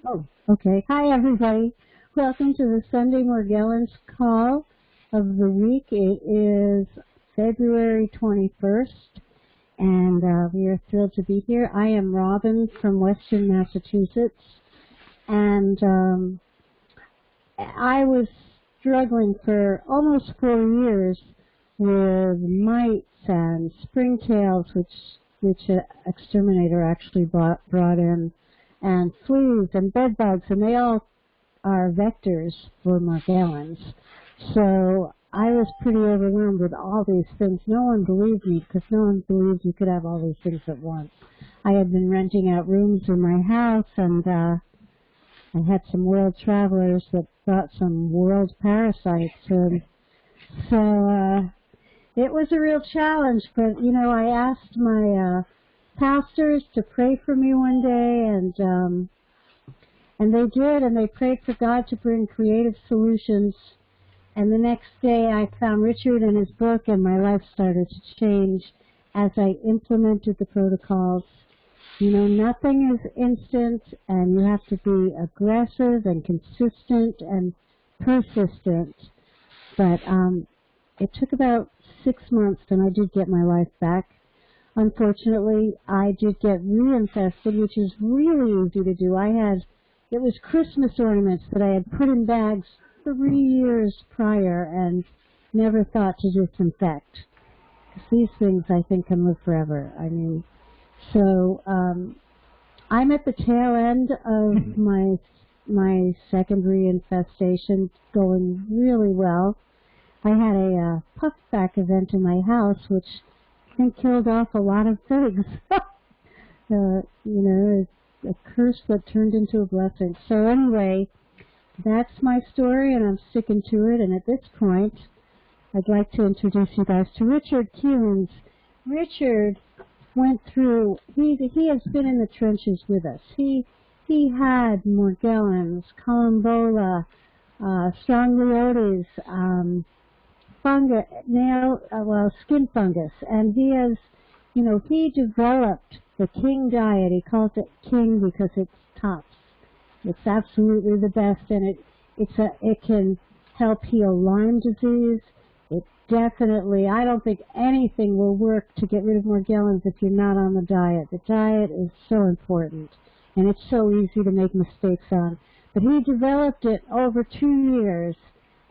Oh, okay. Hi, everybody. Welcome to the Sunday Morgellons call of the week. It is February 21st, and we are thrilled to be here. I am Robin from Western Massachusetts, and I was struggling for almost 4 years with mites and springtails, which an exterminator actually brought in, and fleas and bed bugs, and they all are vectors for Morgellons. So I was pretty overwhelmed with all these things. No one believed me because no one believed you could have all these things at once. I had been renting out rooms in my house, and I had some world travelers that brought some world parasites in. So it was a real challenge, but, you know, I asked my pastors to pray for me one day, and they did, and they prayed for God to bring creative solutions. And the next day I found Richard and his book, and my life started to change as I implemented the protocols. You know, nothing is instant, and you have to be aggressive and consistent and persistent. But it took about 6 months, and I did get my life back. Unfortunately, I did get reinfested, which is really easy to do. It was Christmas ornaments that I had put in bags 3 years prior and never thought to disinfect. Because these things, I think, can live forever. I mean, so I'm at the tail end of my second reinfestation, going really well. I had a puffback event in my house, which I think killed off a lot of things. You know, a curse that turned into a blessing. So anyway, that's my story, and I'm sticking to it. And at this point, I'd like to introduce you guys to Richard Kuhns. Richard went through, he has been in the trenches with us. He had Morgellons, Collembola, Strongyloides, fungus, skin fungus, and he has, you know, he developed the King diet. He calls it King because it's tops. It's absolutely the best, and it can help heal Lyme disease. It definitely, I don't think anything will work to get rid of Morgellons if you're not on the diet. The diet is so important, and it's so easy to make mistakes on. But he developed it over 2 years,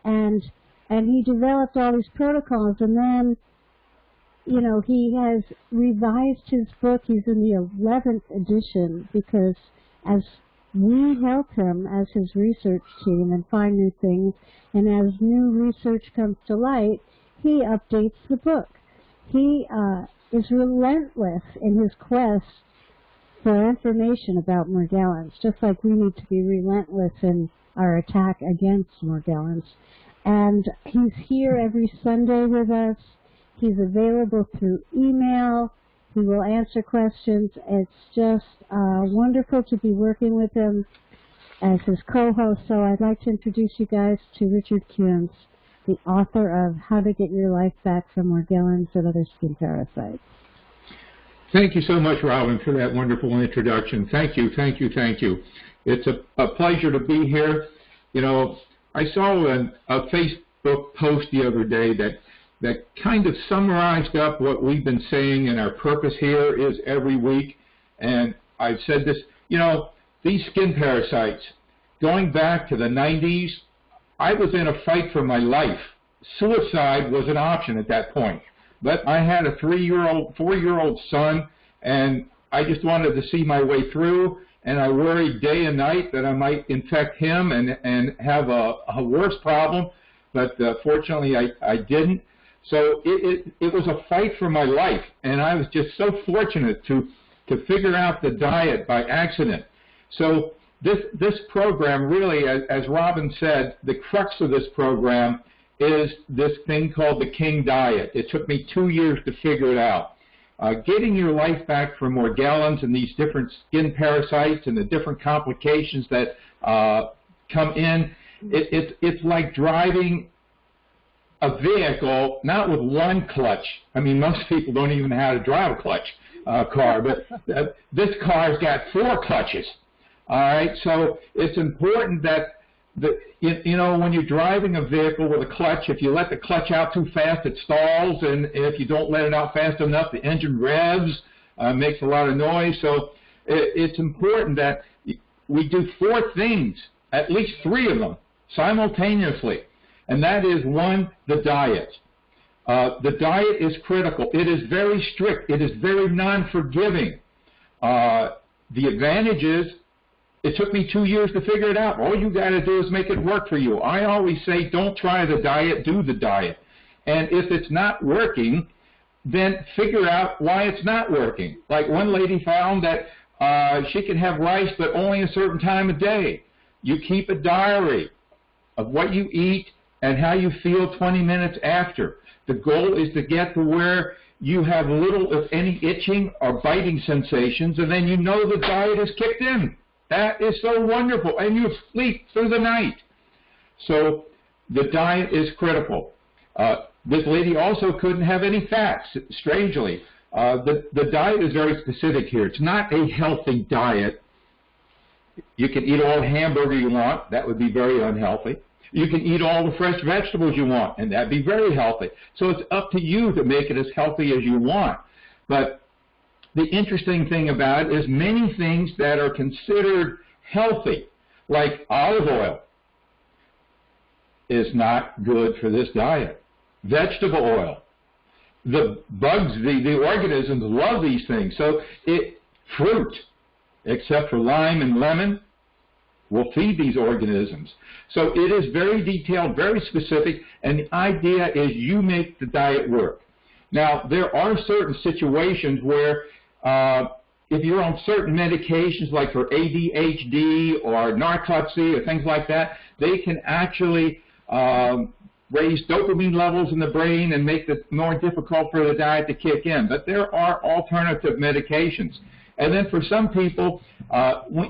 and he developed all these protocols, and then, you know, he has revised his book. He's in the 11th edition because as we help him as his research team and find new things, and as new research comes to light, he updates the book. He is relentless in his quest for information about Morgellons, just like we need to be relentless in our attack against Morgellons. And he's here every Sunday with us. He's available through email. He will answer questions. It's just wonderful to be working with him as his co-host. So I'd like to introduce you guys to Richard Kuhns, the author of How to Get Your Life Back from Morgellons and Other Skin Parasites. Thank you so much, Robin, for that wonderful introduction. Thank you, thank you, thank you. It's a pleasure to be here. You know, I saw a Facebook post the other day that kind of summarized up what we've been saying, and our purpose here is every week. And I've said this, you know, these skin parasites, going back to the 90s, I was in a fight for my life. Suicide was an option at that point. But I had a 4-year-old son, and I just wanted to see my way through, and I worried day and night that I might infect him and have a worse problem, but fortunately I didn't. So it was a fight for my life, and I was just so fortunate to figure out the diet by accident. So this program really, as Robin said, the crux of this program is this thing called the King diet. It took me 2 years to figure it out. Getting your life back from Morgellons and these different skin parasites and the different complications that come in, it's like driving a vehicle, not with one clutch. I mean, most people don't even know how to drive a clutch car, but this car's got 4 clutches. All right, so it's important that you know, when you're driving a vehicle with a clutch, if you let the clutch out too fast, it stalls, and if you don't let it out fast enough, the engine revs, makes a lot of noise. So it's important that we do 4 things, at least 3 of them, simultaneously, and that is, 1, the diet. The diet is critical. It is very strict. It is very non-forgiving. The advantage is, it took me 2 years to figure it out. All you got to do is make it work for you. I always say, don't try the diet, do the diet. And if it's not working, then figure out why it's not working. Like one lady found that she can have rice, but only a certain time of day. You keep a diary of what you eat and how you feel 20 minutes after. The goal is to get to where you have little, if any, itching or biting sensations, and then you know the diet is kicked in. That is so wonderful, and you sleep through the night. So the diet is critical. This lady also couldn't have any fats, strangely. The diet is very specific here. It's not a healthy diet. You can eat all the hamburger you want. That would be very unhealthy. You can eat all the fresh vegetables you want, and that'd be very healthy. So it's up to you to make it as healthy as you want. But the interesting thing about it is many things that are considered healthy, like olive oil, is not good for this diet. Vegetable oil. The bugs, the organisms love these things. So fruit, except for lime and lemon, will feed these organisms. So it is very detailed, very specific, and the idea is you make the diet work. Now, there are certain situations where if you're on certain medications, like for ADHD or narcolepsy or things like that, they can actually raise dopamine levels in the brain and make it more difficult for the diet to kick in. But there are alternative medications. And then for some people,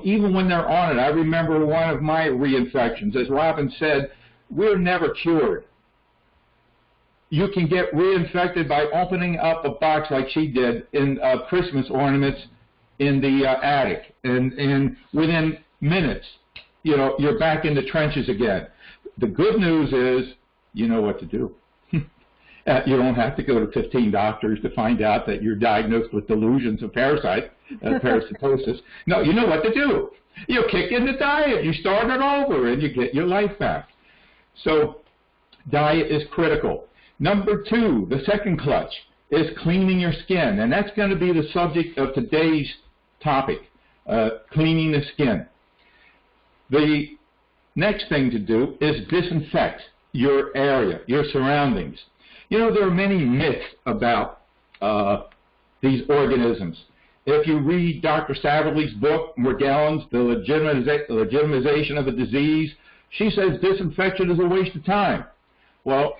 even when they're on it, I remember one of my reinfections. As Robin said, we're never cured. You can get reinfected by opening up a box like she did in Christmas ornaments in the attic. And within minutes, you know, you're back in the trenches again. The good news is you know what to do. You don't have to go to 15 doctors to find out that you're diagnosed with delusions of parasitosis. No, you know what to do. You kick in the diet. You start it over, and you get your life back. So diet is critical. Number 2, the second clutch, is cleaning your skin. And that's going to be the subject of today's topic, cleaning the skin. The next thing to do is disinfect your area, your surroundings. You know, there are many myths about these organisms. If you read Dr. Satterley's book, Morgellons, The Legitimization of a Disease, she says disinfection is a waste of time. Well,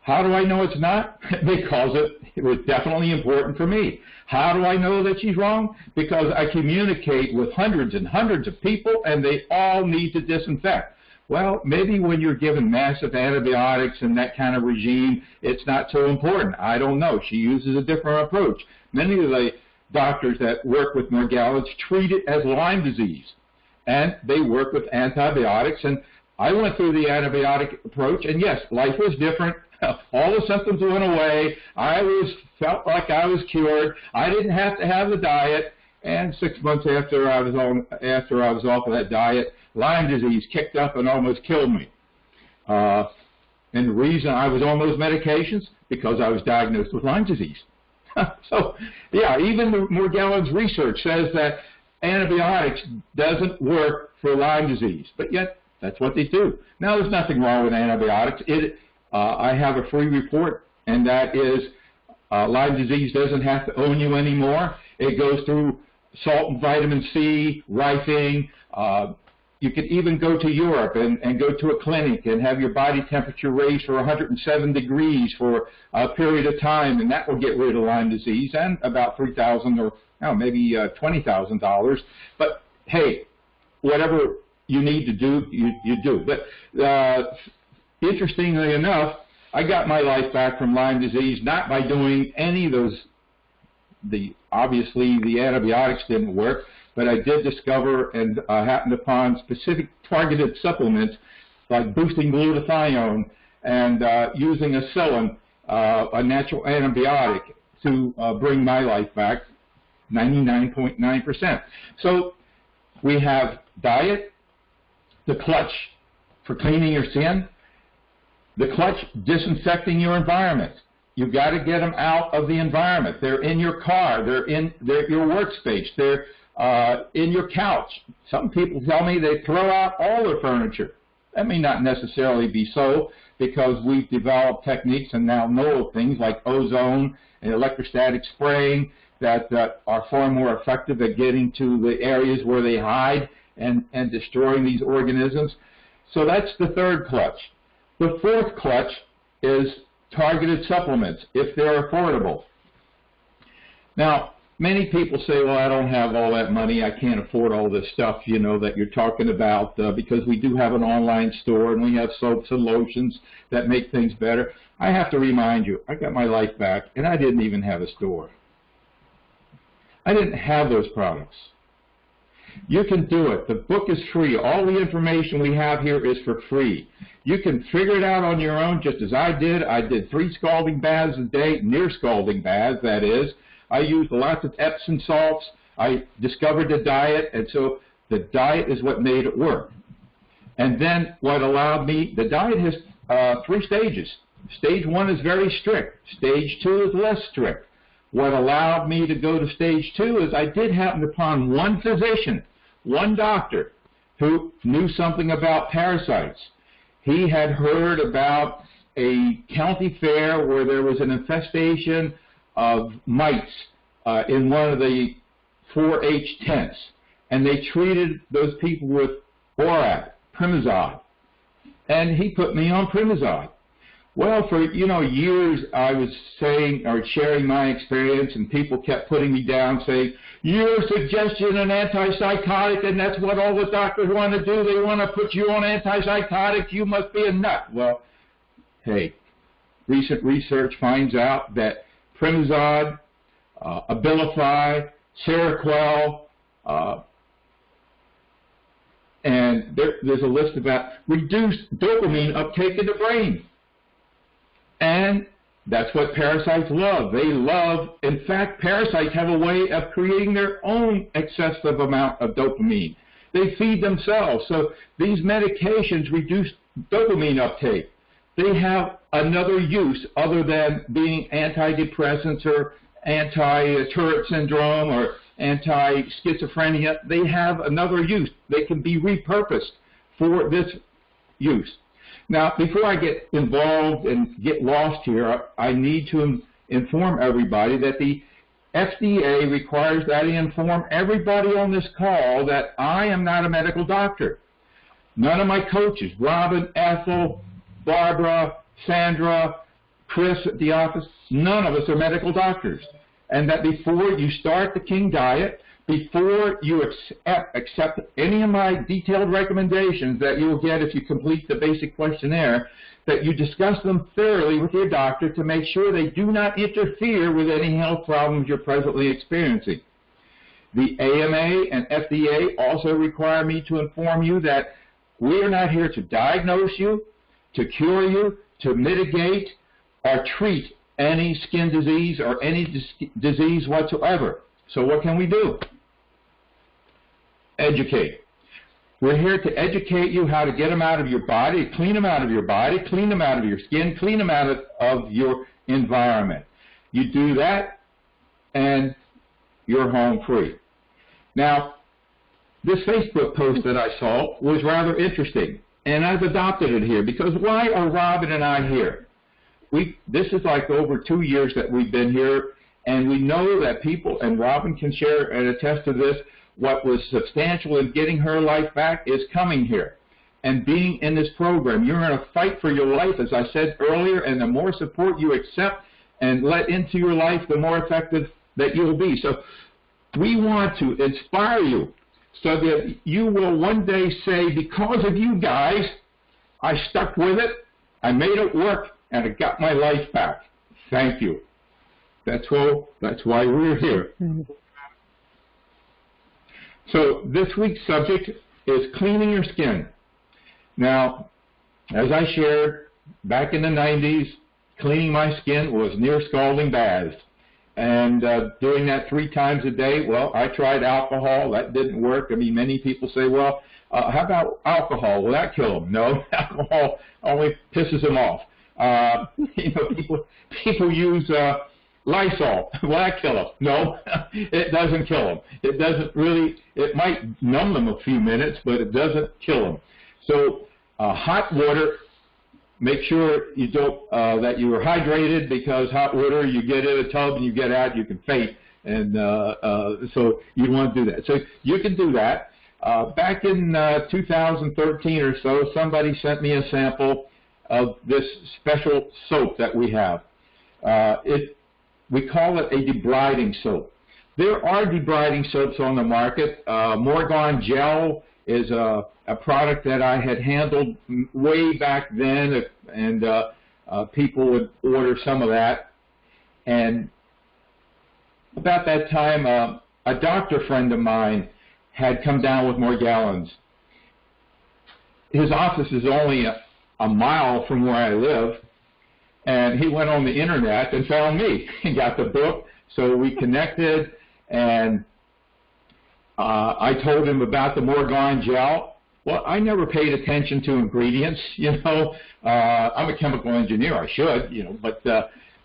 how do I know it's not? Because it was definitely important for me. How do I know that she's wrong? Because I communicate with hundreds and hundreds of people, and they all need to disinfect. Well, maybe when you're given massive antibiotics and that kind of regime, it's not so important. I don't know. She uses a different approach. Many of the doctors that work with Morgellons treat it as Lyme disease, and they work with antibiotics. And I went through the antibiotic approach, and yes, life was different. All the symptoms went away. I felt like I was cured. I didn't have to have the diet. And 6 months after I was off of that diet, Lyme disease kicked up and almost killed me. And the reason I was on those medications, because I was diagnosed with Lyme disease. So, yeah, even the Morgellons research says that antibiotics doesn't work for Lyme disease, but yet that's what they do. Now, there's nothing wrong with antibiotics. I have a free report, and that is Lyme disease doesn't have to own you anymore. It goes through salt and vitamin C, rifing. You can even go to Europe and go to a clinic and have your body temperature raised for 107 degrees for a period of time, and that will get rid of Lyme disease, and about $3,000 or maybe $20,000. But, hey, whatever you need to do, you do. But interestingly enough, I got my life back from Lyme disease not by doing any of those. Obviously, the antibiotics didn't work, but I did discover and happened upon specific targeted supplements like boosting glutathione and using a psyllium, a natural antibiotic, to bring my life back 99.9%. So we have diet, the clutch for cleaning your skin, the clutch disinfecting your environment. You've got to get them out of the environment. They're in your car, they're in your workspace, they're in your couch. Some people tell me they throw out all their furniture. That may not necessarily be so, because we've developed techniques and now know of things like ozone and electrostatic spraying that are far more effective at getting to the areas where they hide and destroying these organisms. So that's the third clutch. The fourth clutch is targeted supplements, if they're affordable. Now, many people say, well, I don't have all that money, I can't afford all this stuff, you know, that you're talking about, because we do have an online store and we have soaps and lotions that make things better. I have to remind you, I got my life back and I didn't even have a store. I didn't have those products. You can do it. The book is free. All the information we have here is for free. You can figure it out on your own, just as I did. I did 3 scalding baths a day, near scalding baths, that is. I used lots of Epsom salts. I discovered the diet, and so the diet is what made it work. And then what allowed me, the diet has 3 stages. Stage 1 is very strict. Stage 2 is less strict. What allowed me to go to stage 2 is I did happen upon one physician, one doctor, who knew something about parasites. He had heard about a county fair where there was an infestation of mites in one of the 4-H tents, and they treated those people with borax, Primazide, and he put me on Primazide. Well, for years I was saying or sharing my experience, and people kept putting me down, saying, "You're suggesting an antipsychotic, and that's what all the doctors want to do. They want to put you on antipsychotics. You must be a nut." Well, hey, recent research finds out that Primazide, Abilify, Seroquel, and there's a list about reduced dopamine uptake in the brain. And that's what parasites love. They love, in fact, parasites have a way of creating their own excessive amount of dopamine. They feed themselves. So these medications reduce dopamine uptake. They have another use other than being antidepressants or anti-Tourette syndrome or anti-schizophrenia. They have another use. They can be repurposed for this use. Now, before I get involved and get lost here, I need to inform everybody that the FDA requires that I inform everybody on this call that I am not a medical doctor. None of my coaches, Robin, Ethel, Barbara, Sandra, Chris at the office, none of us are medical doctors. And that before you start the King Diet, before you accept any of my detailed recommendations that you will get if you complete the basic questionnaire, that you discuss them thoroughly with your doctor to make sure they do not interfere with any health problems you're presently experiencing. The AMA and FDA also require me to inform you that we are not here to diagnose you, to cure you, to mitigate or treat any skin disease or any disease whatsoever. So what can we do? Educate. We're here to educate you how to get them out of your body, clean them out of your body, clean them out of your skin, clean them out of your environment. You do that, and you're home free. Now, this Facebook post that I saw was rather interesting, and I've adopted it here because why are Robin and I here? This is like over 2 years that we've been here, and we know that people, and Robin can share and attest to this, what was substantial in getting her life back is coming here and being in this program. You're going to fight for your life, as I said earlier, and the more support you accept and let into your life, the more effective that you'll be. So we want to inspire you so that you will one day say, because of you guys, I stuck with it, I made it work, and I got my life back. Thank you. That's why we're here. So this week's subject is cleaning your skin. Now, as I shared, back in the 90s, cleaning my skin was near scalding baths. And doing that 3 times a day, well, I tried alcohol. That didn't work. I mean, many people say, well, how about alcohol? Will that kill them? No, alcohol only pisses them off. People use Lysol. Will that kill them? No, it doesn't kill them. It doesn't really, it might numb them a few minutes, but it doesn't kill them. So hot water, make sure you don't, that you are hydrated, because hot water, you get in a tub and you get out, you can faint. And so you want to do that. So you can do that. Back in 2013 or so, somebody sent me a sample of this special soap that we have. We call it a debriding soap. There are debriding soaps on the market. Morgellons gel is a product that I had handled way back then, and people would order some of that. And about that time, a doctor friend of mine had come down with Morgellons. His office is only a mile from where I live, and he went on the internet and found me and got the book. So we connected, and I told him about the Morgellons gel. Well, I never paid attention to ingredients, you know. I'm a chemical engineer, I should, you know. But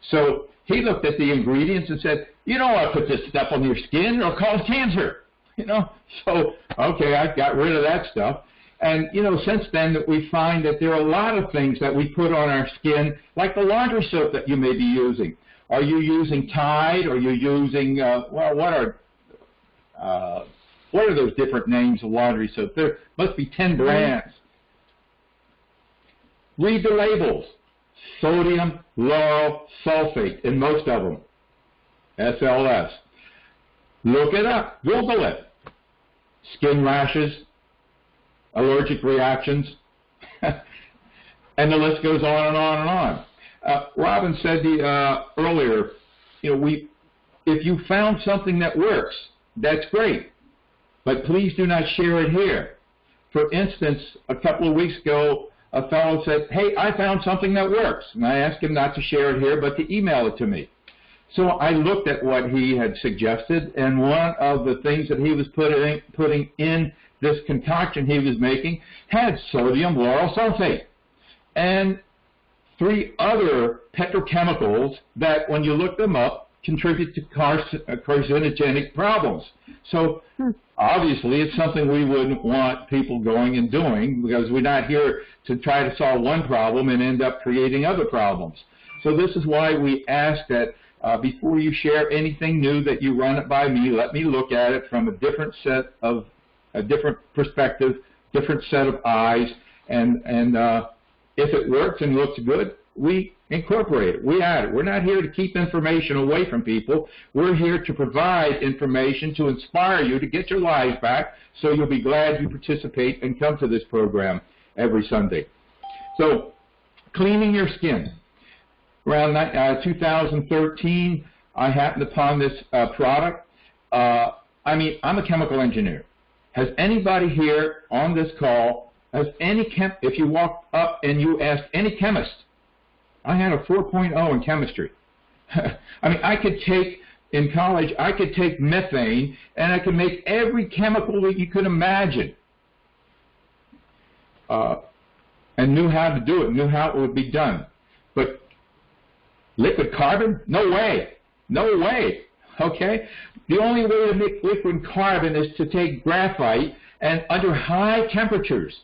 so he looked at the ingredients and said, you don't want to put this stuff on your skin, it'll cause cancer, you know. So, okay, I got rid of that stuff. And, you know, since then we find that there are a lot of things that we put on our skin, like the laundry soap that you may be using. Are you using Tide? Are you using, well, what are those different names of laundry soap? There must be 10 brands. Read the labels. Sodium lauryl sulfate in most of them. SLS. Look it up. Google it. Skin rashes, allergic reactions, and the list goes on and on and on. Robin said earlier, you know, if you found something that works, that's great, but please do not share it here. For instance, a couple of weeks ago, a fellow said, hey, I found something that works, and I asked him not to share it here, but to email it to me. So I looked at what he had suggested, and one of the things that he was putting in this concoction he was making had sodium lauryl sulfate and 3 other petrochemicals that, when you look them up, contribute to carcinogenic problems. So obviously it's something we wouldn't want people going and doing, because we're not here to try to solve one problem and end up creating other problems. So this is why we ask that before you share anything new, that you run it by me. Let me look at it from a different perspective, different set of eyes, and if it works and looks good, we incorporate it, we add it. We're not here to keep information away from people. We're here to provide information to inspire you to get your lives back, so you'll be glad you participate and come to this program every Sunday. So, cleaning your skin. Around 2013, I happened upon this product. I mean, I'm a chemical engineer. Has anybody here on this call, if you walk up and you ask any chemist, I had a 4.0 in chemistry. I mean, in college, I could take methane and I could make every chemical that you could imagine. And knew how to do it, knew how it would be done. But liquid carbon? No way. No way. Okay? The only way to make liquid carbon is to take graphite and under high temperatures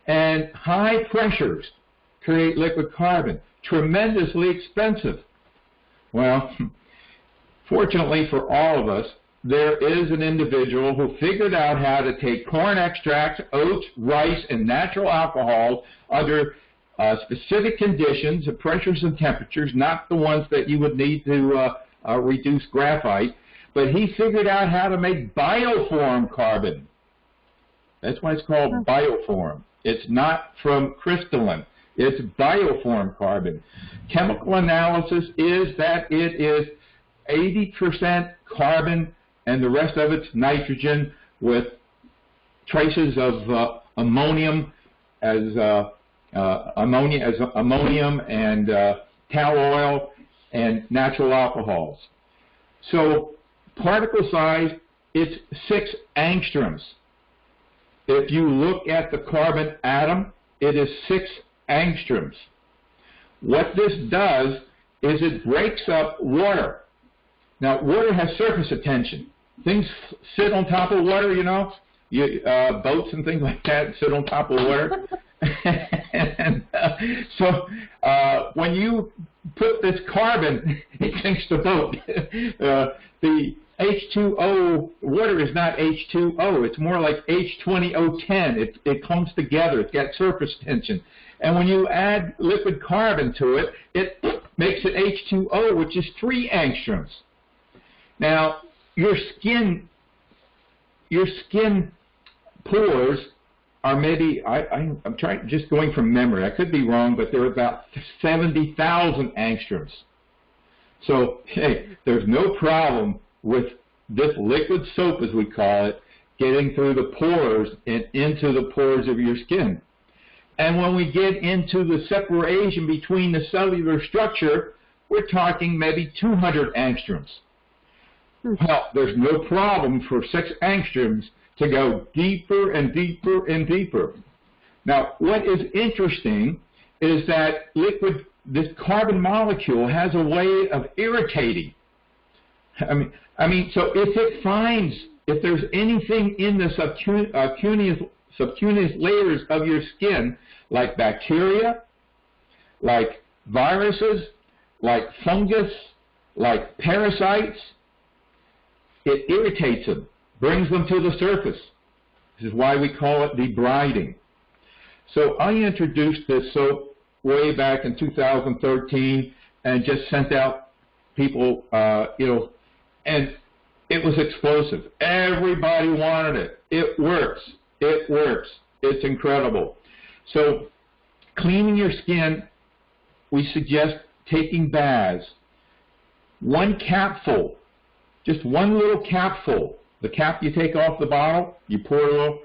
and high pressures create liquid carbon. Tremendously expensive. Well, fortunately for all of us, there is an individual who figured out how to take corn extracts, oats, rice, and natural alcohol under specific conditions of pressures and temperatures, not the ones that you would need to reduce graphite, but he figured out how to make bioform carbon. That's why it's called bioform. It's not from crystalline. It's bioform carbon. Chemical analysis is that it is 80% carbon and the rest of it's nitrogen with traces of ammonium and towel oil and natural alcohols. So particle size, it's 6 angstroms. If you look at the carbon atom, it is 6 angstroms. What this does is it breaks up water. Now, water has surface tension. Things sit on top of water, you know. Boats and things like that sit on top of water. And so when you put this carbon, it sinks the boat. The H2O, water is not H2O. It's more like H20O10. It clumps together. It's got surface tension. And when you add liquid carbon to it, it makes it H2O, which is 3 angstroms. Now, your skin pores are maybe, I'm trying, just going from memory, I could be wrong, but they're about 70,000 angstroms. So, hey, there's no problem with this liquid soap, as we call it, getting through the pores and into the pores of your skin. And when we get into the separation between the cellular structure, we're talking maybe 200 angstroms. Well, there's no problem for 6 angstroms to go deeper and deeper and deeper. Now, what is interesting is that this carbon molecule has a way of irritating. I mean, so if there's anything in the subcutaneous layers of your skin, like bacteria, like viruses, like fungus, like parasites, it irritates them, brings them to the surface. This is why we call it debriding. So I introduced this soap way back in 2013 and just sent out people, and it was explosive. Everybody wanted it. It works. It works. It's incredible. So cleaning your skin, we suggest taking baths. 1 capful, just 1 little capful. The cap you take off the bottle, you pour it over.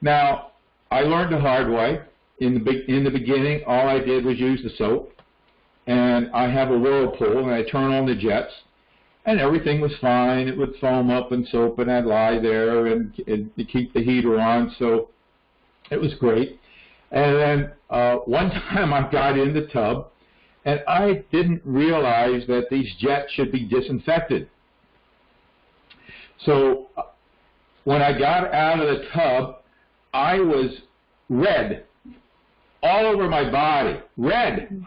Now, I learned the hard way. In the beginning, all I did was use the soap. And I have a whirlpool, and I turn on the jets. And everything was fine. It would foam up and soap, and I'd lie there and keep the heater on. So it was great. And then one time I got in the tub, and I didn't realize that these jets should be disinfected. So when I got out of the tub, I was red all over my body, red.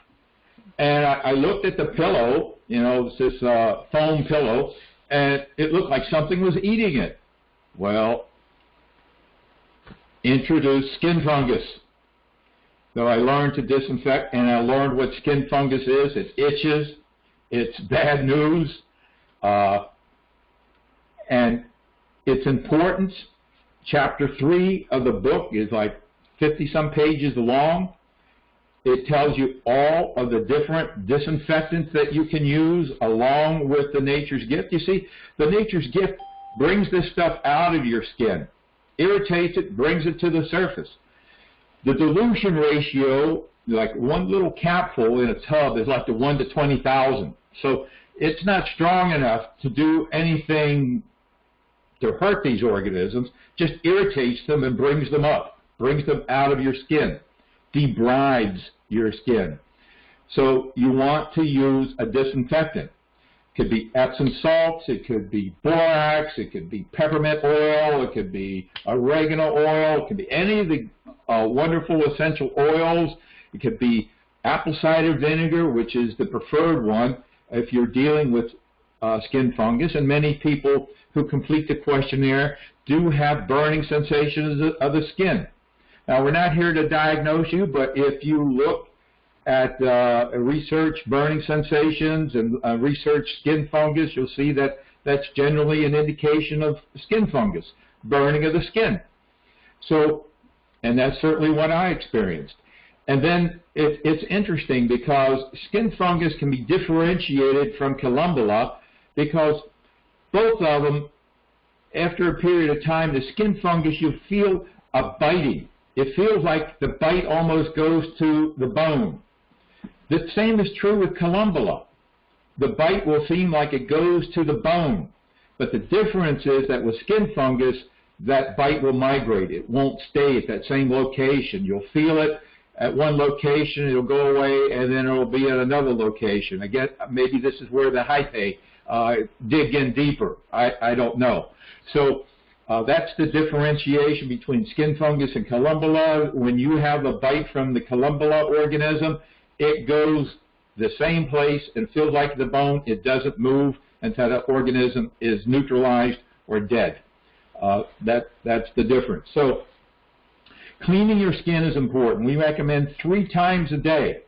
And I looked at the pillow, it's this foam pillow, and it looked like something was eating it. Well, introduced skin fungus. So I learned to disinfect, and I learned what skin fungus is. It itches. It's bad news. And its importance, chapter 3 of the book is like 50-some pages long. It tells you all of the different disinfectants that you can use along with the nature's gift. You see, the nature's gift brings this stuff out of your skin, irritates it, brings it to the surface. The dilution ratio, like 1 little capful in a tub, is like the 1 to 20,000. So it's not strong enough to do anything to hurt these organisms, just irritates them and brings them up, brings them out of your skin, debrides your skin. So you want to use a disinfectant. It could be Epsom salts, it could be borax, it could be peppermint oil, it could be oregano oil, it could be any of the wonderful essential oils. It could be apple cider vinegar, which is the preferred one if you're dealing with skin fungus, and many people who complete the questionnaire do have burning sensations of the skin. Now, we're not here to diagnose you, but if you look at research burning sensations and research skin fungus, you'll see that that's generally an indication of skin fungus, burning of the skin. So, and that's certainly what I experienced. And then it's interesting because skin fungus can be differentiated from Collembola because both of them after a period of time, the skin fungus, you feel a biting. It feels like the bite almost goes to the bone. The same is true with Collembola. The bite will seem like it goes to the bone. But the difference is that with skin fungus, that bite will migrate. It won't stay at that same location. You'll feel it at one location, it'll go away, and then it'll be at another location. Again, maybe this is where the hyphae dig in deeper. I don't know. So that's the differentiation between skin fungus and Collembola. When you have a bite from the Collembola organism, it goes the same place and feels like the bone. It doesn't move until the organism is neutralized or dead. That's the difference. So cleaning your skin is important. We recommend 3 times a day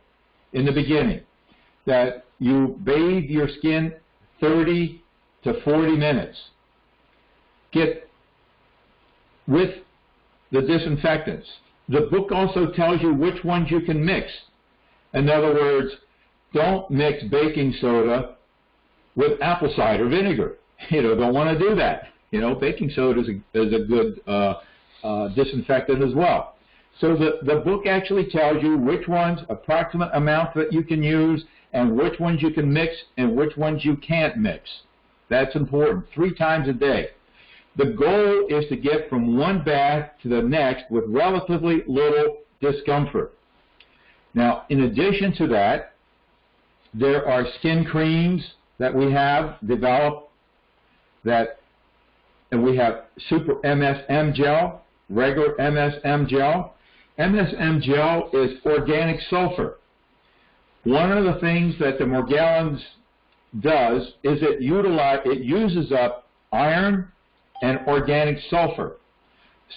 in the beginning that you bathe your skin 30 to 40 minutes. Get with the disinfectants. The book also tells you which ones you can mix. In other words, don't mix baking soda with apple cider vinegar. Don't want to do that. Baking soda is a good disinfectant as well. So the book actually tells you which ones, approximate amount that you can use, and which ones you can mix and which ones you can't mix. That's important. 3 times a day. The goal is to get from one bath to the next with relatively little discomfort. Now, in addition to that, there are skin creams that we have developed and we have Super MSM Gel, regular MSM Gel. MSM Gel is organic sulfur. One of the things that the Morgellons does is it uses up iron and organic sulfur.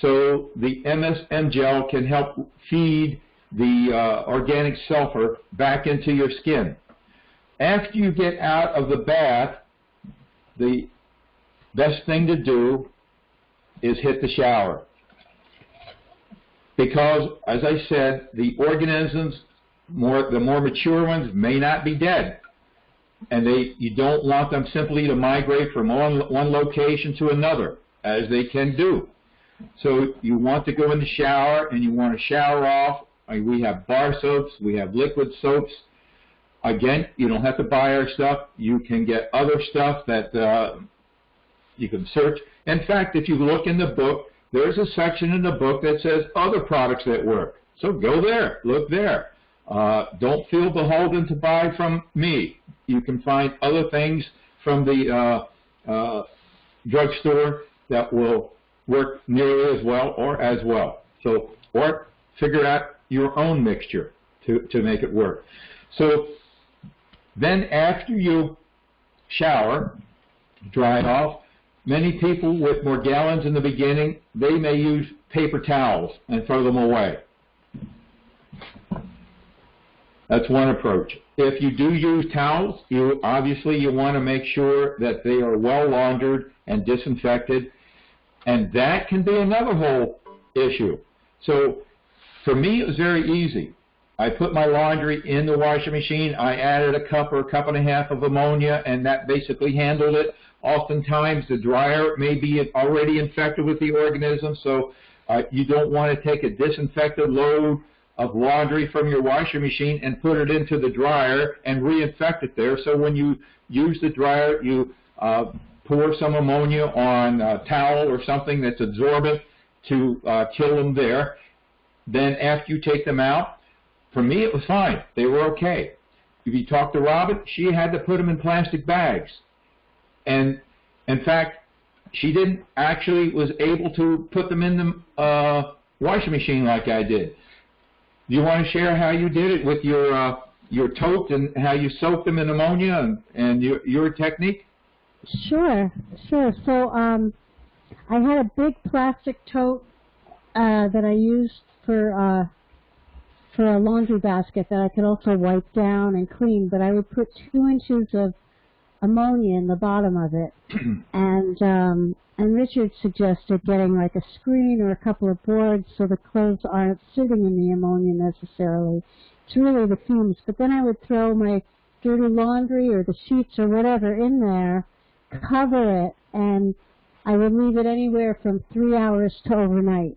So the MSM Gel can help feed the organic sulfur back into your skin. After you get out of the bath, the best thing to do is hit the shower. Because, as I said, the organisms, the more mature ones, may not be dead. And you don't want them simply to migrate from one location to another, as they can do. So you want to go in the shower, and you want to shower off. We have bar soaps. We have liquid soaps. Again, you don't have to buy our stuff. You can get other stuff that you can search. In fact, if you look in the book, there's a section in the book that says other products that work. So go there, look there. Don't feel beholden to buy from me. You can find other things from the drugstore that will work nearly as well or as well. So, or figure out your own mixture to make it work. So then after you shower, dry off, many people with Morgellons in the beginning, they may use paper towels and throw them away. That's one approach. If you do use towels, obviously you want to make sure that they are well laundered and disinfected, and that can be another whole issue. So for me, it was very easy. I put my laundry in the washing machine. I added a cup or a cup and a half of ammonia, and that basically handled it. Oftentimes, the dryer may be already infected with the organism, so you don't want to take a disinfected load of laundry from your washing machine and put it into the dryer and reinfect it there. So when you use the dryer, you pour some ammonia on a towel or something that's absorbent to kill them there. Then after you take them out, for me it was fine. They were okay. If you talk to Robin, she had to put them in plastic bags. And in fact, she didn't actually was able to put them in the washing machine like I did. Do you want to share how you did it with your tote and how you soaked them in ammonia and your technique? Sure. So I had a big plastic tote that I used for a laundry basket that I could also wipe down and clean, but I would put 2 inches of ammonia in the bottom of it. And Richard suggested getting like a screen or a couple of boards so the clothes aren't sitting in the ammonia necessarily. It's really the fumes. But then I would throw my dirty laundry or the sheets or whatever in there, cover it, and I would leave it anywhere from 3 hours to overnight.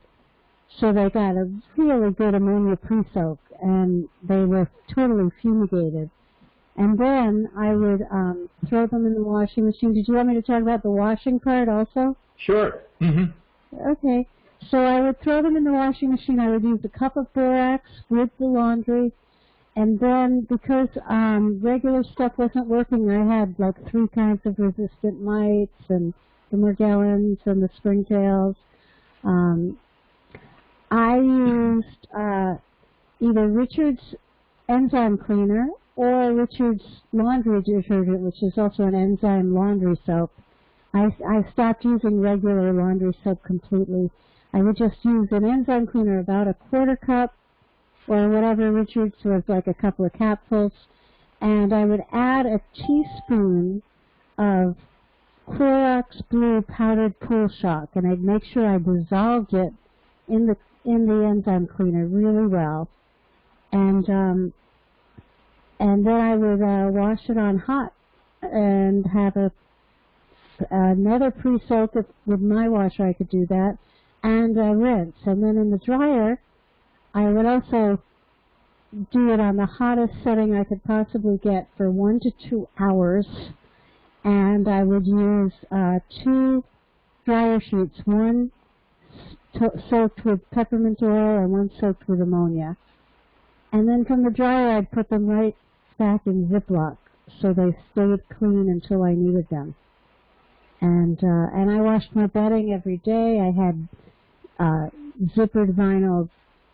So they got a really good ammonia pre-soak, and they were totally fumigated. And then I would throw them in the washing machine. Did you want me to talk about the washing part also? Sure. Okay. So I would throw them in the washing machine. I would use a cup of borax with the laundry. And then because regular stuff wasn't working, I had like 3 kinds of resistant mites and the Morgellons and the springtails. I used either Richard's enzyme cleaner or Richard's laundry detergent, which is also an enzyme laundry soap. I stopped using regular laundry soap completely. I would just use an enzyme cleaner, about a 1/4 cup, or whatever Richard's was, like a couple of capsules, and I would add a teaspoon of Clorox Blue powdered pool shock, and I'd make sure I dissolved it in the enzyme cleaner really well, and then I would wash it on hot and have another pre-soak. With my washer I could do that, and rinse. And then in the dryer I would also do it on the hottest setting I could possibly get for 1 to 2 hours, and I would use 2 dryer sheets, one soaked with peppermint oil and one soaked with ammonia. And then from the dryer I'd put them right back in Ziploc so they stayed clean until I needed them. And I washed my bedding every day. I had zippered vinyl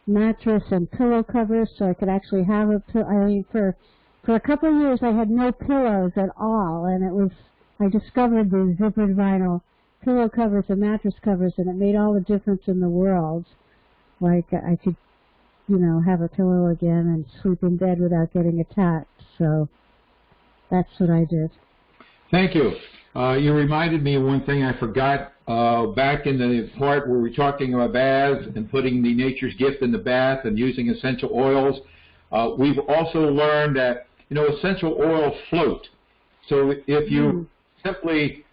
mattress and pillow covers so I could actually have a pillow. I mean, for a couple of years I had no pillows at all, and I discovered the zippered vinyl pillow covers and mattress covers, and it made all the difference in the world. Like, I could, have a pillow again and sleep in bed without getting attacked. So that's what I did. Thank you. You reminded me of one thing I forgot back in the part where we're talking about baths and putting the Nature's Gift in the bath and using essential oils. We've also learned that, essential oils float. So if you simply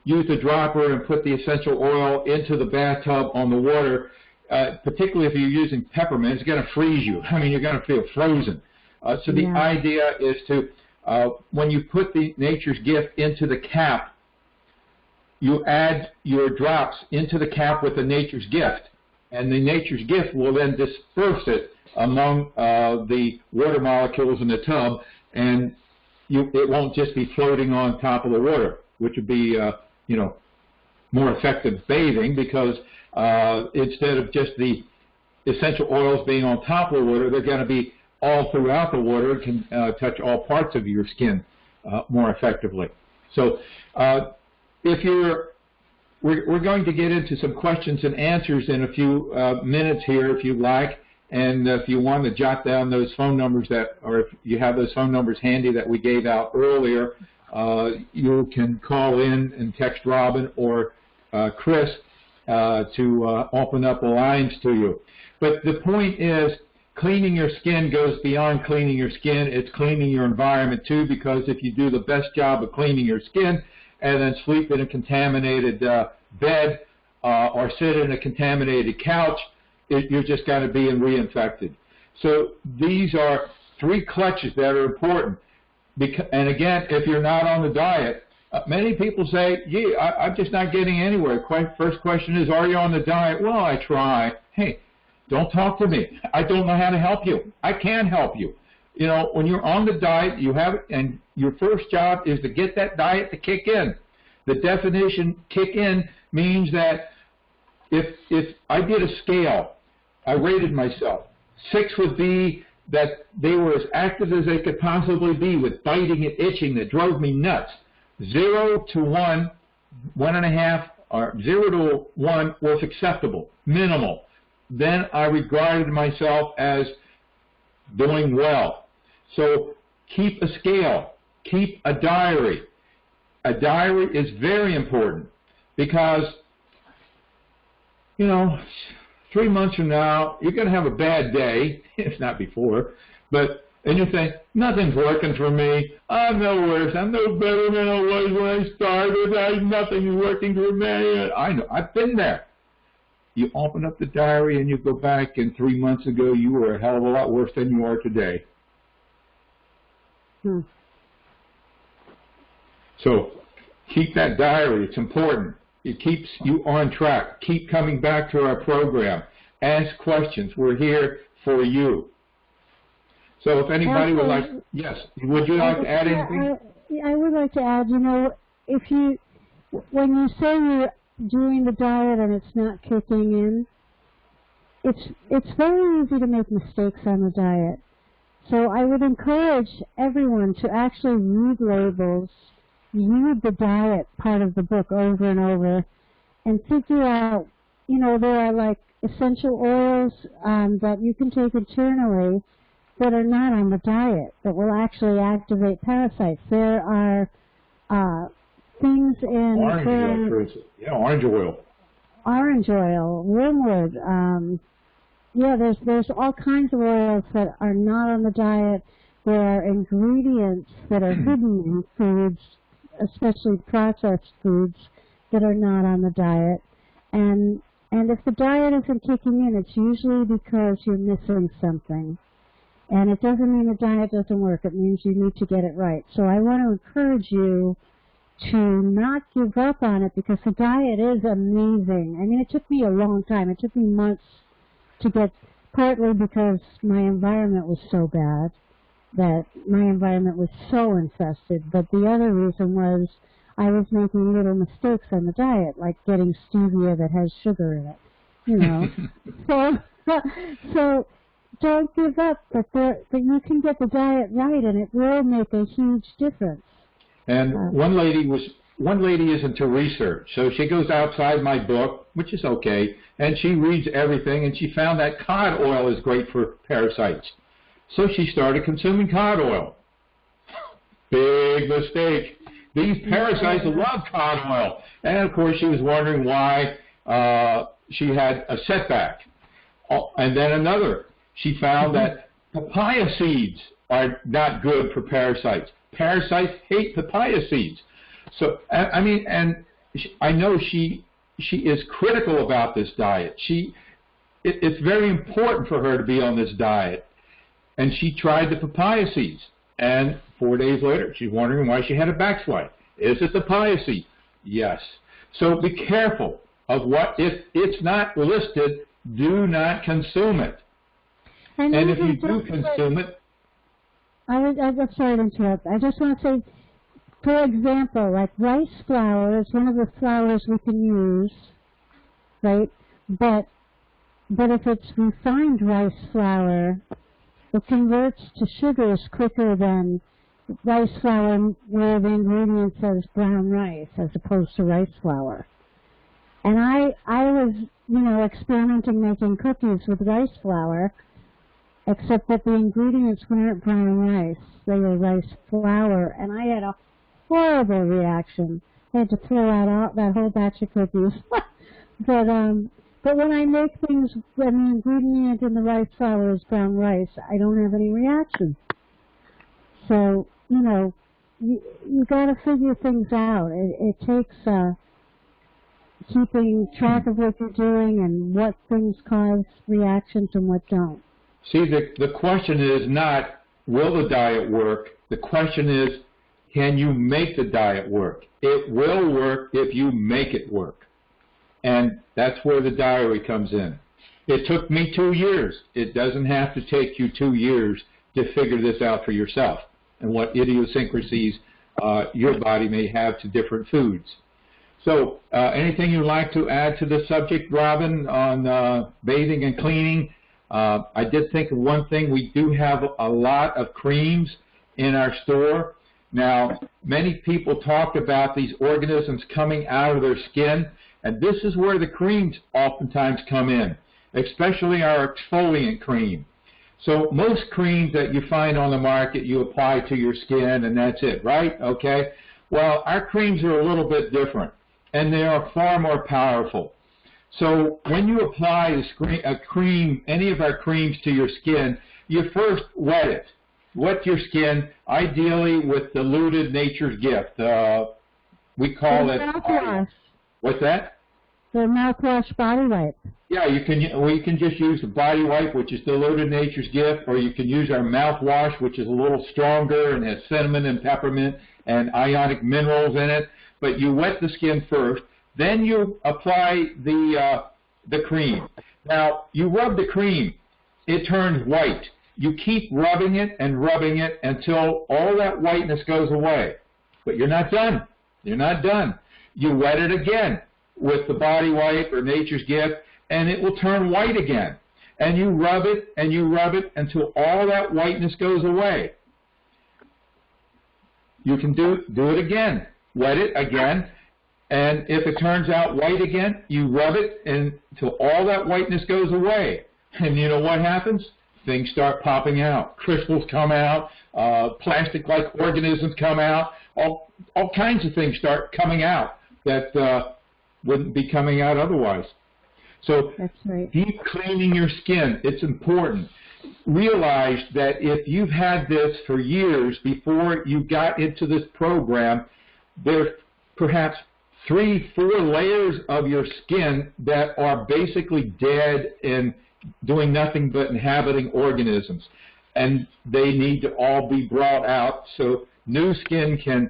use the dropper and put the essential oil into the bathtub on the water, particularly if you're using peppermint, it's going to freeze you. I mean, you're going to feel frozen. So the idea is to, when you put the Nature's Gift into the cap, you add your drops into the cap with the Nature's Gift, and the Nature's Gift will then disperse it among the water molecules in the tub, and it won't just be floating on top of the water, which would be, more effective bathing, because instead of just the essential oils being on top of the water, they're going to be all throughout the water. It can touch all parts of your skin more effectively. So we're going to get into some questions and answers in a few minutes here, if you like, and if you want to jot down those phone numbers or if you have those phone numbers handy that we gave out earlier, you can call in and text Robin or Chris to open up the lines to you. But the point is, cleaning your skin goes beyond cleaning your skin. It's cleaning your environment too, because if you do the best job of cleaning your skin and then sleep in a contaminated bed or sit in a contaminated couch, you're just going to be reinfected. So these are 3 clutches that are important. And again, if you're not on the diet, many people say, gee, I'm just not getting anywhere. First question is, are you on the diet? Well, I try. Hey, don't talk to me. I don't know how to help you. I can't help you. When you're on the diet, you have, and your first job is to get that diet to kick in. The definition kick in means that if I did a scale, I rated myself. 6 would be that they were as active as they could possibly be with biting and itching that drove me nuts. 0 to 1, 1.5, or 0 to 1 was acceptable, minimal. Then I regarded myself as doing well. So keep a scale, keep a diary. A diary is very important because, 3 months from now, you're going to have a bad day, if not before, but And you think, nothing's working for me. I'm no worse. I'm no better than I was when I started. Nothing's working for me. I know. I've been there. You open up the diary and you go back, and 3 months ago you were a hell of a lot worse than you are today. So keep that diary. It's important. It keeps you on track. Keep coming back to our program. Ask questions. We're here for you. So if anybody would like, yes, would you like to add anything? I would like to add, you know, when you say you're doing the diet and it's not kicking in, it's very easy to make mistakes on the diet. So I would encourage everyone to actually read labels, read the diet part of the book over and over, and figure out, you know, there are like essential oils that you can take internally that are not on the diet, that will actually activate parasites. There are things in orange oil. Orange oil, wormwood. There's all kinds of oils that are not on the diet. There are ingredients that are hidden in foods, especially processed foods, that are not on the diet. And if the diet isn't kicking in, it's usually because you're missing something. And it doesn't mean the diet doesn't work. It means you need to get it right. So I want to encourage you to not give up on it, because the diet is amazing. I mean, it took me a long time. It took me months to get, partly because my environment was so bad, that my environment was so infested. But the other reason was I was making little mistakes on the diet, like getting stevia that has sugar in it, you know. So don't give up, but you can get the diet right, and it will make a huge difference. And one lady is into research, so she goes outside my book, which is okay, and she reads everything, and she found that cod oil is great for parasites. So she started consuming cod oil. Big mistake. These parasites love cod oil. And of course she was wondering why she had a setback. And then another. She found that papaya seeds are not good for parasites. Parasites hate papaya seeds. So, I mean, and I know she is critical about this diet. It's very important for her to be on this diet. And she tried the papaya seeds. And 4 days later, she's wondering why she had a backslide. Is it the papaya seed? Yes. So be careful of what, if it's not listed, do not consume it. And if you do consume it... I'm sorry to interrupt. I just want to say, for example, like rice flour is one of the flours we can use, right? But if it's refined rice flour, it converts to sugars quicker than rice flour where the ingredient says brown rice as opposed to rice flour. And I was, you know, experimenting making cookies with rice flour, except that the ingredients weren't brown rice. They were rice flour, and I had a horrible reaction. I had to throw out that whole batch of cookies. But when I make things, when the ingredient in the rice flour is brown rice, I don't have any reaction. So, you know, you got to figure things out. It takes keeping track of what you're doing and what things cause reactions and what don't. See, the question is not, will the diet work? The question is, can you make the diet work? It will work if you make it work. And that's where the diary comes in. It took me 2 years. It doesn't have to take you 2 years to figure this out for yourself and what idiosyncrasies your body may have to different foods. So anything you'd like to add to the subject, Robin, on bathing and cleaning? I did think of one thing. We do have a lot of creams in our store. Now, many people talk about these organisms coming out of their skin, and this is where the creams oftentimes come in, especially our exfoliant cream. So most creams that you find on the market, you apply to your skin, and that's it, right? Okay. Well, our creams are a little bit different, and they are far more powerful. So when you apply a cream, any of our creams to your skin, you first wet it. wet your skin, ideally with diluted Nature's Gift. We call it... Mouthwash. What's that? The mouthwash body wipe. Yeah, you can just use the body wipe, which is diluted Nature's Gift, or you can use our mouthwash, which is a little stronger and has cinnamon and peppermint and ionic minerals in it. But you wet the skin first, then you apply the cream. Now, you rub the cream. It turns white. You keep rubbing it until all that whiteness goes away. But you're not done. You're not done. You wet it again with the body wipe or Nature's Gift, and it will turn white again. And you rub it until all that whiteness goes away. You can do it again. Wet it again, and if it turns out white again, you rub it until all that whiteness goes away. And you know what happens? Things start popping out. Crystals come out, plastic-like organisms come out, all kinds of things start coming out that wouldn't be coming out otherwise. So that's right. Deep cleaning your skin, it's important. Realize that if you've had this for years before you got into this program, there's perhaps 3-4 layers of your skin that are basically dead and doing nothing but inhabiting organisms. And they need to all be brought out so new skin can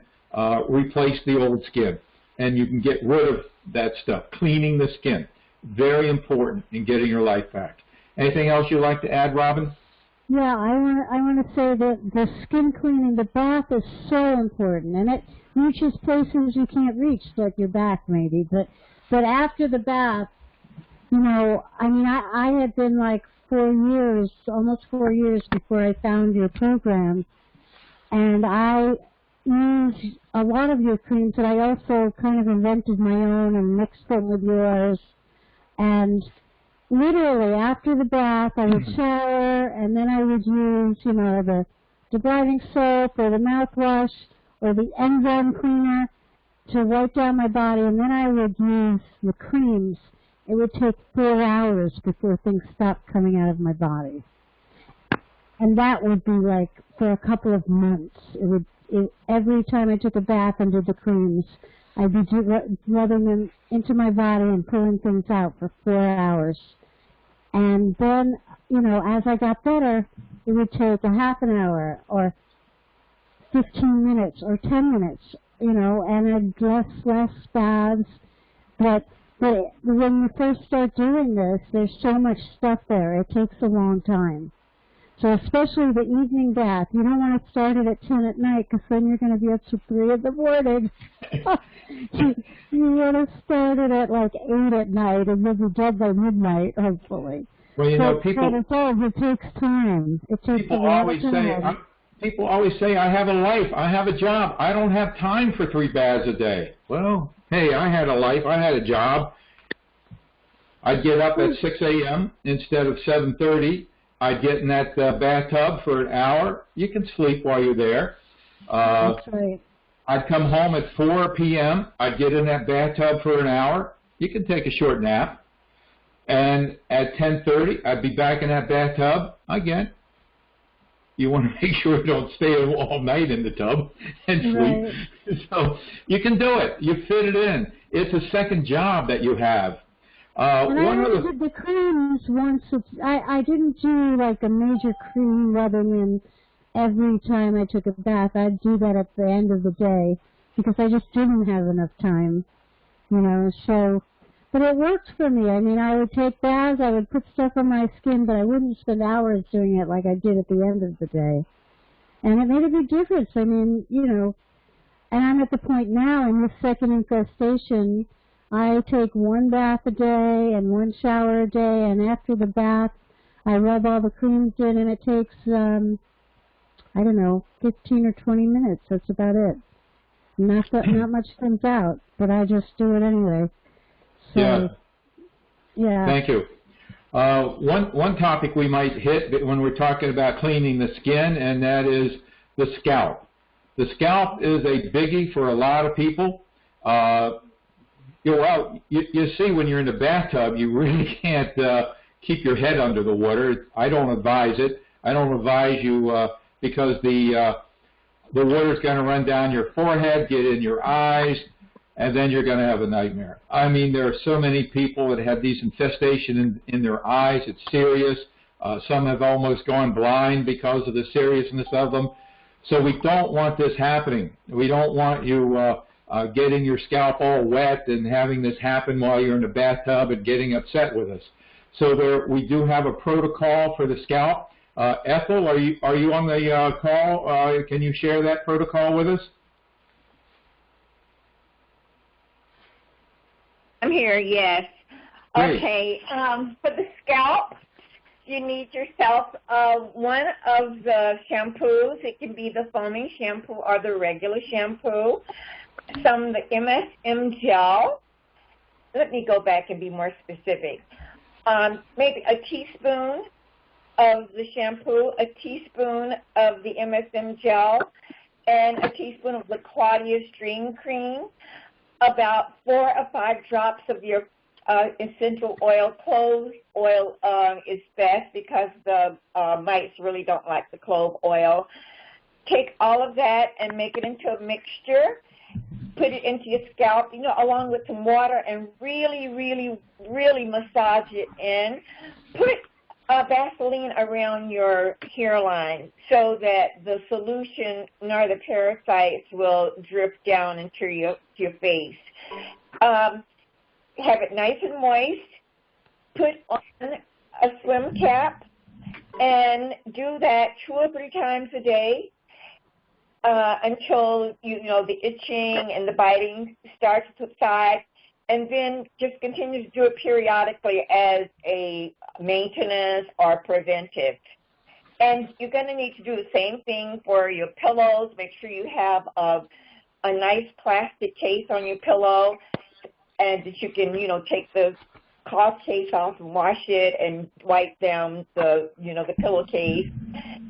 replace the old skin. And you can get rid of that stuff. Cleaning the skin. Very important in getting your life back. Anything else you'd like to add, Robin? Yeah, I want to say that the skin cleaning, the bath is so important, and it reaches places you can't reach, like your back maybe. But after the bath, you know, I mean, I had been like 4 years, almost 4 years before I found your program, and I used a lot of your creams, but I also kind of invented my own and mixed them with yours. And literally after the bath, I would shower, and then I would use, you know, the debriding soap or the mouthwash or the enzyme cleaner to wipe down my body, and then I would use the creams. It would take 4 hours before things stopped coming out of my body. And that would be like for a couple of months. Every time I took a bath and did the creams, I'd be rubbing them into my body and pulling things out for 4 hours. And then, you know, as I got better, it would take a half an hour or 15 minutes or 10 minutes, you know, and I'd less baths. But when you first start doing this, there's so much stuff there. It takes a long time. So especially the evening bath, you don't want to start it at 10 at night because then you're going to be up to 3 in the morning. you want to start it at like 8 at night and you'll be done by midnight, hopefully. Well, you know, people... But it takes time. It takes people always say, I have a life, I have a job, I don't have time for 3 baths a day. Well, hey, I had a life, I had a job. I'd get up at 6 a.m. instead of 7:30. I'd get in that bathtub for an hour. You can sleep while you're there. That's right. I'd come home at 4 p.m. I'd get in that bathtub for an hour. You can take a short nap. And at 10:30, I'd be back in that bathtub again. You want to make sure you don't stay all night in the tub and sleep. Right. So you can do it. You fit it in. It's a second job that you have. And I only did the creams once. I didn't do like a major cream rubbing in every time I took a bath. I'd do that at the end of the day because I just didn't have enough time, you know. So, but it worked for me. I mean, I would take baths, I would put stuff on my skin, but I wouldn't spend hours doing it like I did at the end of the day. And it made a big difference. I mean, you know, and I'm at the point now in this second infestation, I take 1 bath a day and 1 shower a day, and after the bath, I rub all the creams in, and it takes, I don't know, 15 or 20 minutes. That's about it. Not much comes out, but I just do it anyway. So, yeah. Thank you. One topic we might hit when we're talking about cleaning the skin, and that is the scalp. The scalp is a biggie for a lot of people. Well, you see, when you're in the bathtub, you really can't keep your head under the water. I don't advise it. I don't advise you because the water's going to run down your forehead, get in your eyes, and then you're going to have a nightmare. I mean, there are so many people that have these infestation in their eyes. It's serious. Some have almost gone blind because of the seriousness of them. So we don't want this happening. We don't want you getting your scalp all wet and having this happen while you're in the bathtub and getting upset with us. So we do have a protocol for the scalp. Ethel, are you on the call? Can you share that protocol with us? I'm here, yes. Great. Okay, for the scalp, you need yourself one of the shampoos. It can be the foaming shampoo or the regular shampoo. The MSM gel. Let me go back and be more specific. Maybe a teaspoon of the shampoo, a teaspoon of the MSM gel, and a teaspoon of the Claudia String Cream. About 4 or 5 drops of your essential oil. Clove oil is best because the mites really don't like the clove oil. Take all of that and make it into a mixture. Put it into your scalp, along with some water, and really, really, really massage it in. Put Vaseline around your hairline so that the solution nor the parasites will drip down into your face. Have it nice and moist. Put on a swim cap and do that 2 or 3 times a day until the itching and the biting starts to subside. And then just continue to do it periodically as a maintenance or preventive. And you're going to need to do the same thing for your pillows. Make sure you have a nice plastic case on your pillow, and that you can, take the cloth case off and wash it and wipe down the pillowcase.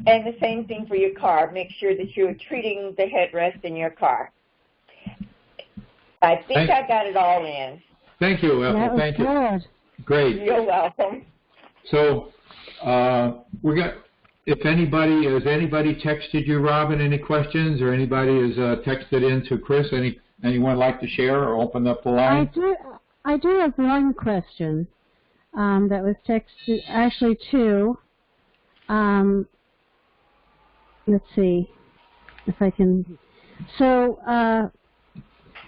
And the same thing for your car. Make sure that you're treating the headrest in your car. I think I got it all in. Thank you, Ethel. Thank you. Good. Great. You're welcome. So if anybody texted you, Robin, any questions, or anybody has texted in to Chris, anyone like to share or open up the line? I do have one question that was texted, actually 2. Let's see if I can. So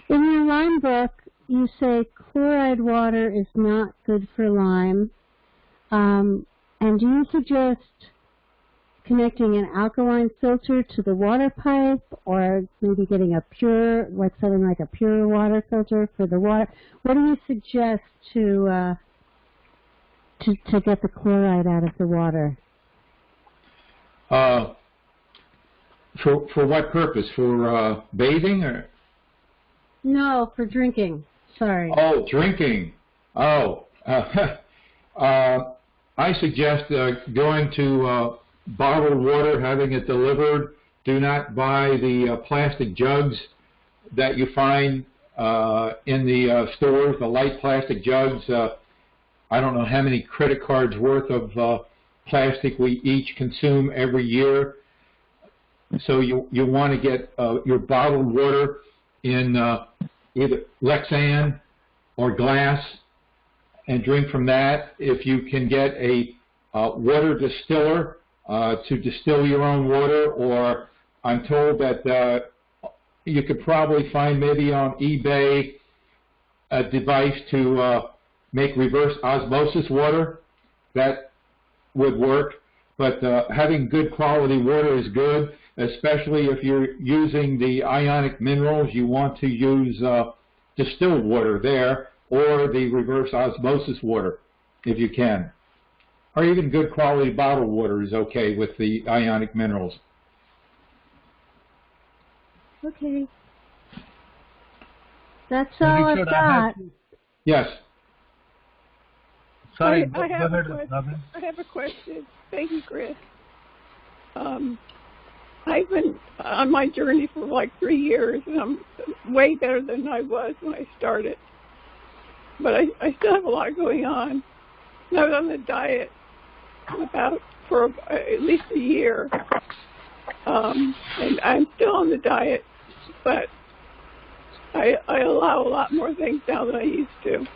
in your Lyme book, you say chloride water is not good for Lyme. And do you suggest connecting an alkaline filter to the water pipe, or maybe getting a pure, something like a pure water filter for the water? What do you suggest to get the chloride out of the water? For what purpose? For bathing, or? No, for drinking. Sorry. Oh, drinking. Oh. I suggest going to bottled water, having it delivered. Do not buy the plastic jugs that you find in the stores, the light plastic jugs. I don't know how many credit cards worth of plastic we each consume every year. So you want to get your bottled water in either Lexan or glass and drink from that. If you can get a water distiller to distill your own water, or I'm told that you could probably find maybe on eBay a device to make reverse osmosis water. That would work. But having good quality water is good, especially if you're using the ionic minerals. You want to use distilled water there, or the reverse osmosis water if you can. Or even good quality bottled water is okay with the ionic minerals. Okay. That's all I've got. Yes. Sorry, I have a question. Thank you, Chris. I've been on my journey for like 3 years, and I'm way better than I was when I started. But I still have a lot going on. And I was on the diet for at least a year. And I'm still on the diet, but I allow a lot more things now than I used to.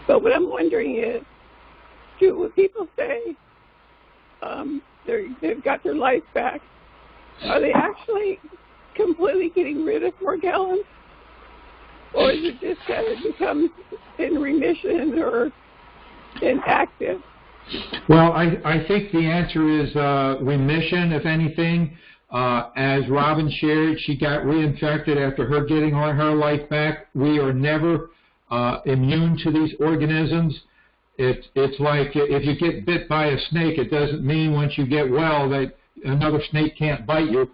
But what I'm wondering is, when people say they've got their life back, are they actually completely getting rid of Morgellons? Or is it just that it becomes in remission or inactive? Well, I think the answer is remission, if anything. As Robin shared, she got reinfected after her getting her life back. We are never immune to these organisms. It's like if you get bit by a snake, it doesn't mean once you get well that another snake can't bite you.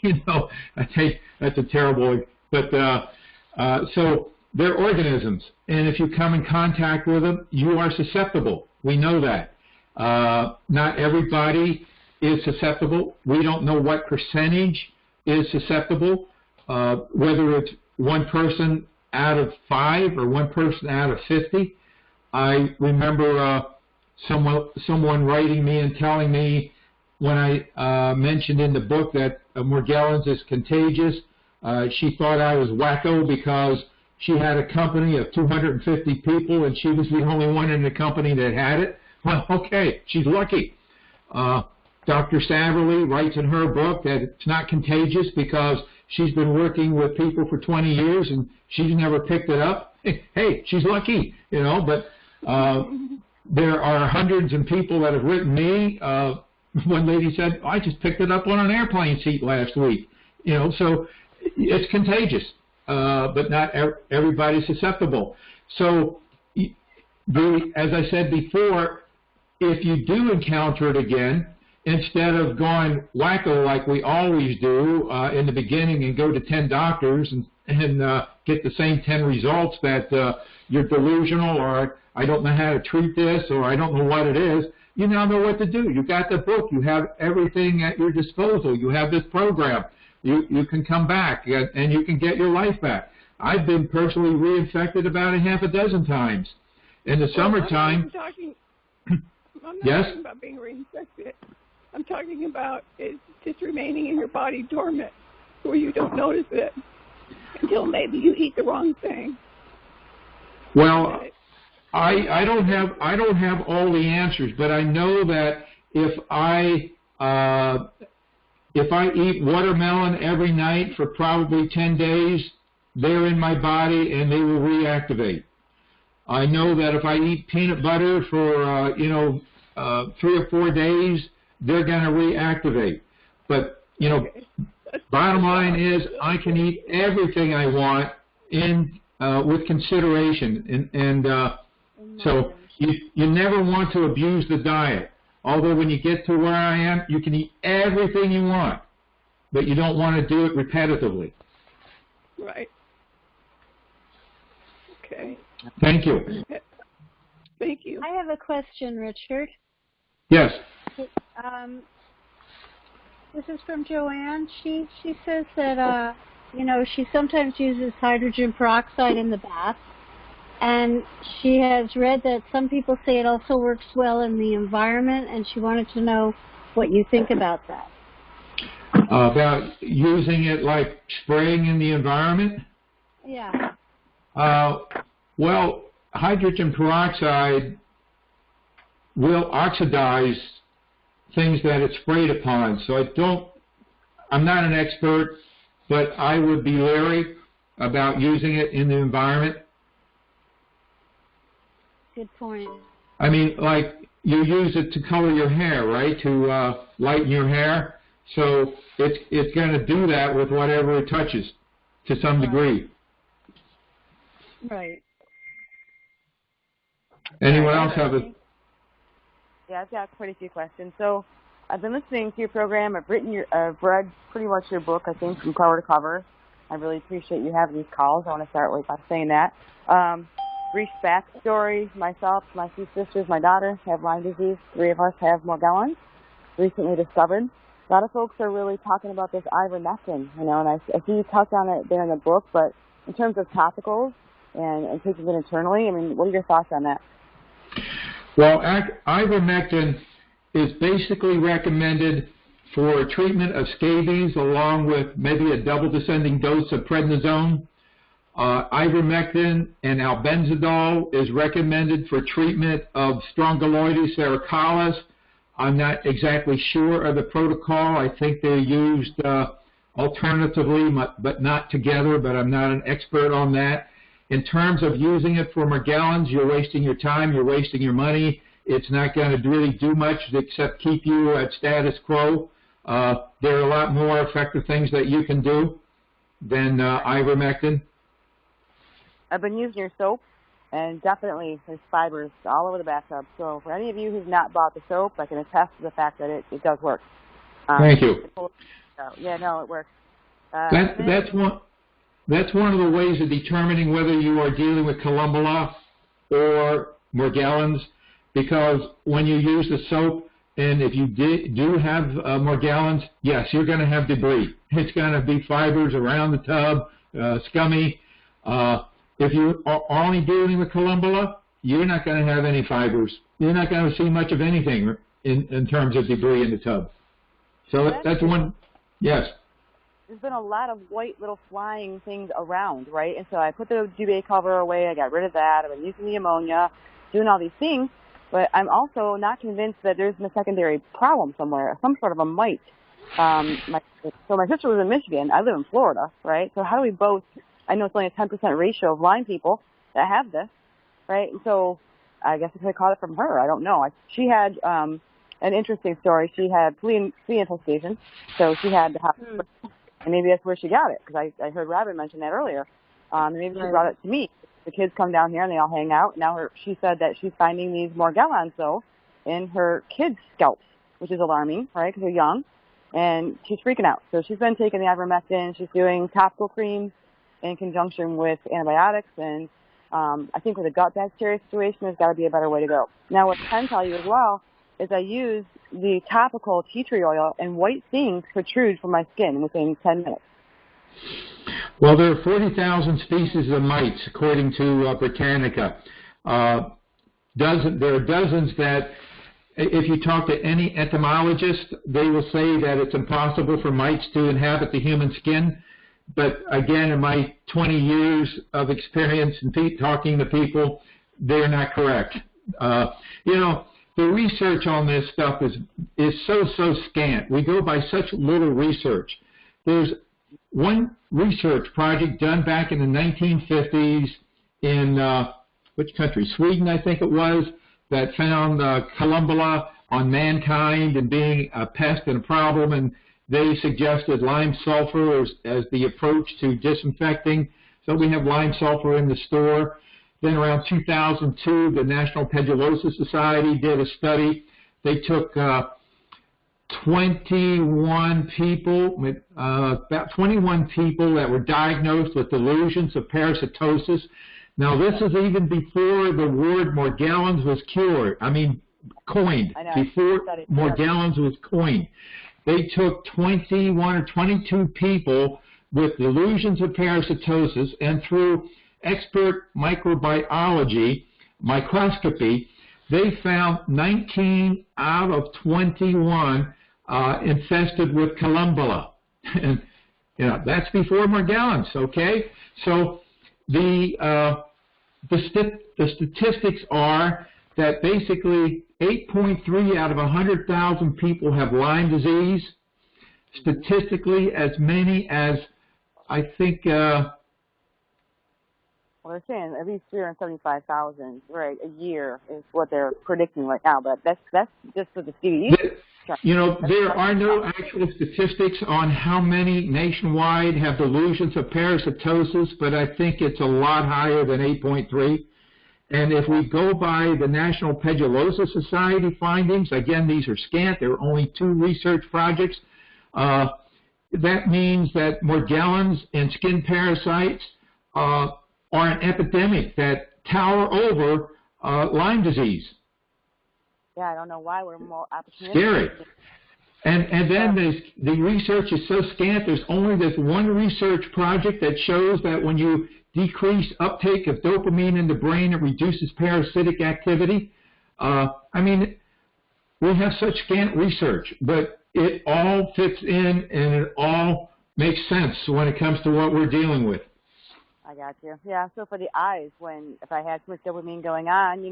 You know, I think that's a terrible, but so they're organisms, and if you come in contact with them, you are susceptible. We know that. Not everybody is susceptible. We don't know what percentage is susceptible, whether it's one person out of 5 or one person out of 50. I remember someone writing me and telling me when I mentioned in the book that Morgellons is contagious, she thought I was wacko because she had a company of 250 people and she was the only one in the company that had it. Well, okay, she's lucky. Dr. Saverly writes in her book that it's not contagious because she's been working with people for 20 years and she's never picked it up. Hey, she's lucky, you know, but there are hundreds of people that have written me. One lady said, I just picked it up on an airplane seat last week. You know, so it's contagious, but not everybody's susceptible. So, as I said before, if you do encounter it again, instead of going wacko like we always do in the beginning and go to 10 doctors and get the same 10 results that you're delusional or I don't know how to treat this or I don't know what it is, you now know what to do. You got the book. You have everything at your disposal. You have this program. You can come back and you can get your life back. I've been personally reinfected about a half a dozen times. In the summertime... I'm not talking about being reinfected. I'm talking about it just remaining in your body dormant where you don't notice it until maybe you eat the wrong thing. Well, I don't have all the answers, but I know that if I eat watermelon every night for probably 10 days, they're in my body and they will reactivate. I know that if I eat peanut butter for 3 or 4 days, they're going to reactivate. But you know, bottom line is I can eat everything I want with consideration, and so you never want to abuse the diet. Although when you get to where I am, you can eat everything you want, but you don't want to do it repetitively. Right. Okay. Thank you. Thank you. I have a question, Richard. Yes. This is from Joanne. She says that she sometimes uses hydrogen peroxide in the bath, and she has read that some people say it also works well in the environment, and she wanted to know what you think about that. About using it like spraying in the environment? Yeah. Well, hydrogen peroxide will oxidize things that it's sprayed upon. So I'm not an expert, but I would be leery about using it in the environment. Good point. I mean, like you use it to color your hair, right? To lighten your hair. So it's going to do that with whatever it touches to some degree. Right. Anyone else have a... Yeah, I've got quite a few questions. So I've been listening to your program. I've read pretty much your book, I think, from cover to cover. I really appreciate you having these calls. I want to start by saying that. Brief backstory, myself, my 2 sisters, my daughter have Lyme disease. 3 of us have Morgellons, recently discovered. A lot of folks are really talking about this Ivermectin, and I see you touch on it there in the book, but in terms of topicals and taking it internally, I mean, what are your thoughts on that? Well, ivermectin is basically recommended for treatment of scabies, along with maybe a double descending dose of prednisone. Ivermectin and albendazole is recommended for treatment of strongyloides cervicalis. I'm not exactly sure of the protocol. I think they're used alternatively, but not together, but I'm not an expert on that. In terms of using it for Morgellons, you're wasting your time, you're wasting your money. It's not going to really do much except keep you at status quo. There are a lot more effective things that you can do than ivermectin. I've been using your soap, and definitely there's fibers all over the bathtub. So for any of you who's not bought the soap, I can attest to the fact that it does work. Thank you. Yeah, no, it works. That's one of the ways of determining whether you are dealing with Collembola or Morgellons, because when you use the soap, and if you do have Morgellons, yes, you're going to have debris. It's going to be fibers around the tub, scummy. If you are only dealing with Collembola, you're not going to have any fibers. You're not going to see much of anything in terms of debris in the tub. So that's one, yes. There's been a lot of white little flying things around, right? And so I put the duvet cover away. I got rid of that. I've been using the ammonia, doing all these things. But I'm also not convinced that there's a secondary problem somewhere, some sort of a mite. So my sister was in Michigan. I live in Florida, right? So how do we both, I know it's only a 10% ratio of Lyme people that have this, right? And so I guess I could have caught it from her. I don't know. She had an interesting story. She had flea infestation, so she had to have, and maybe that's where she got it, because I heard Robin mention that earlier. Maybe she brought it to me. The kids come down here and they all hang out. Now she said that she's finding these Morgellons, though, in her kids' scalps, which is alarming, right, because they're young, and she's freaking out. So she's been taking the ivermectin. She's doing topical creams in conjunction with antibiotics, and I think with a gut bacteria situation, there's got to be a better way to go. Now, what I can tell you as well is I use the topical tea tree oil, and white things protrude from my skin within 10 minutes. Well, there are 40,000 species of mites, according to Britannica. There are dozens that, if you talk to any entomologist, they will say that it's impossible for mites to inhabit the human skin. But again, in my 20 years of experience in talking to people, they're not correct. The research on this stuff is so scant. We go by such little research. There's one research project done back in the 1950s in which country? Sweden, I think it was, that found Collembola on mankind and being a pest and a problem, and they suggested lime sulfur as the approach to disinfecting. So we have lime sulfur in the store. Then around 2002, the National Pedullosa Society did a study. They took 21 people, about 21 people that were diagnosed with delusions of parasitosis. Now, this is even before the word Morgellons was coined, before Morgellons was coined. They took 21 or 22 people with delusions of parasitosis, and through expert microbiology, microscopy, they found 19 out of 21 infested with Collembola. And that's before Morgellons, okay? So the statistics are that basically 8.3 out of 100,000 people have Lyme disease. Statistically, as many as, I think... well, they're saying at least 375,000, right, a year is what they're predicting right now, but that's just for the CDC. There are no actual statistics on how many nationwide have delusions of parasitosis, but I think it's a lot higher than 8.3. And if we go by the National Pedullosa Society findings, again, these are scant. There are only 2 research projects. That means that Morgellons and skin parasites are an epidemic that tower over Lyme disease. Yeah, I don't know why we're more opportunistic. Scary. And then the research is so scant, there's only this one research project that shows that when you decrease uptake of dopamine in the brain, it reduces parasitic activity. we have such scant research, but it all fits in and it all makes sense when it comes to what we're dealing with. I got you. Yeah, so for the eyes, if I had too much dopamine going on,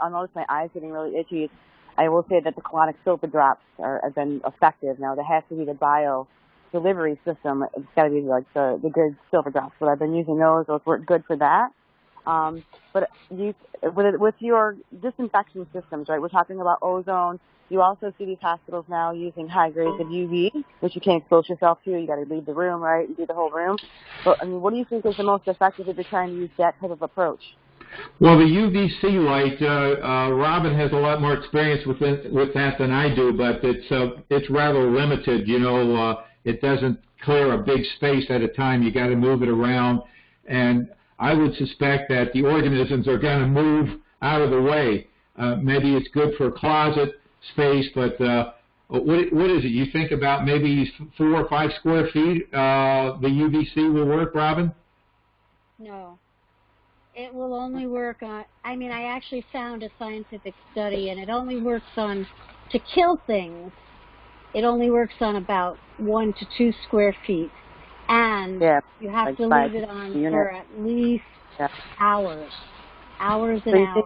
I'll notice my eyes getting really itchy. I will say that the colonic sulfa drops have been effective. Now, there has to be the bio delivery system. It's got to be like the good sulfa drops, but I've been using those. Those work good for that. But with your disinfection systems, right, we're talking about ozone. You also see these hospitals now using high grades of UV, which you can't expose yourself to. You got to leave the room, right, and do the whole room. But, I mean, what do you think is the most effective if you're trying to use that type of approach? Well, the UVC light, Robin has a lot more experience with that than I do, but it's rather limited. It doesn't clear a big space at a time. You got to move it around, and I would suspect that the organisms are going to move out of the way. Maybe it's good for closet space, but what is it? You think about maybe 4 or 5 square feet, the UVC will work, Robin? No. It will only work on, I actually found a scientific study, and it only works on, to kill things, it only works on about 1 to 2 square feet. And you have to leave it on for at least hours and hours.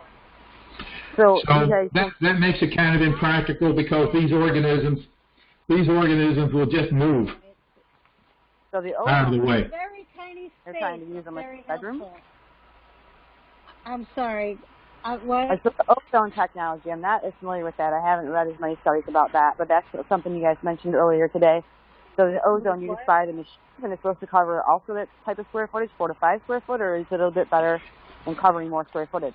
So that makes it kind of impractical because these organisms will just move out of the way. Very tiny space. They're trying to use them in the bedroom. Helpful. I'm sorry. What? So the ozone technology, I'm not as familiar with that. I haven't read as many studies about that, but that's something you guys mentioned earlier today. So the ozone used by the machine, and it's supposed to cover also that type of square footage, 4 to 5 square foot, or is it a little bit better in covering more square footage?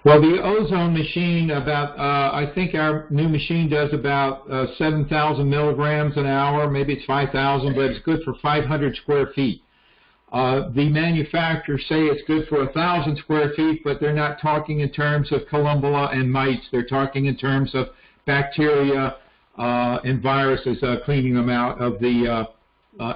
Well, the ozone machine, I think our new machine does about 7,000 milligrams an hour. Maybe it's 5,000, but it's good for 500 square feet. The manufacturers say it's good for 1,000 square feet, but they're not talking in terms of Collembola and mites. They're talking in terms of bacteria and viruses, cleaning them out of the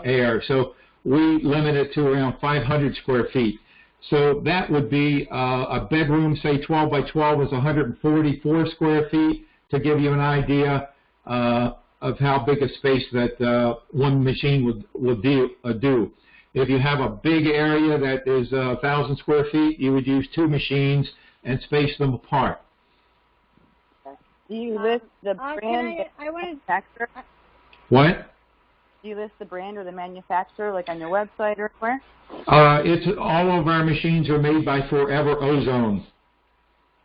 air. So we limit it to around 500 square feet. So that would be a bedroom, say 12 by 12 is 144 square feet, to give you an idea of how big a space that one machine would do. If you have a big area that is 1,000 square feet, you would use 2 machines and space them apart. Do you list the brand? Manufacturer? What? Do you list the brand or the manufacturer, like on your website or where? It's all of our machines are made by Forever Ozone.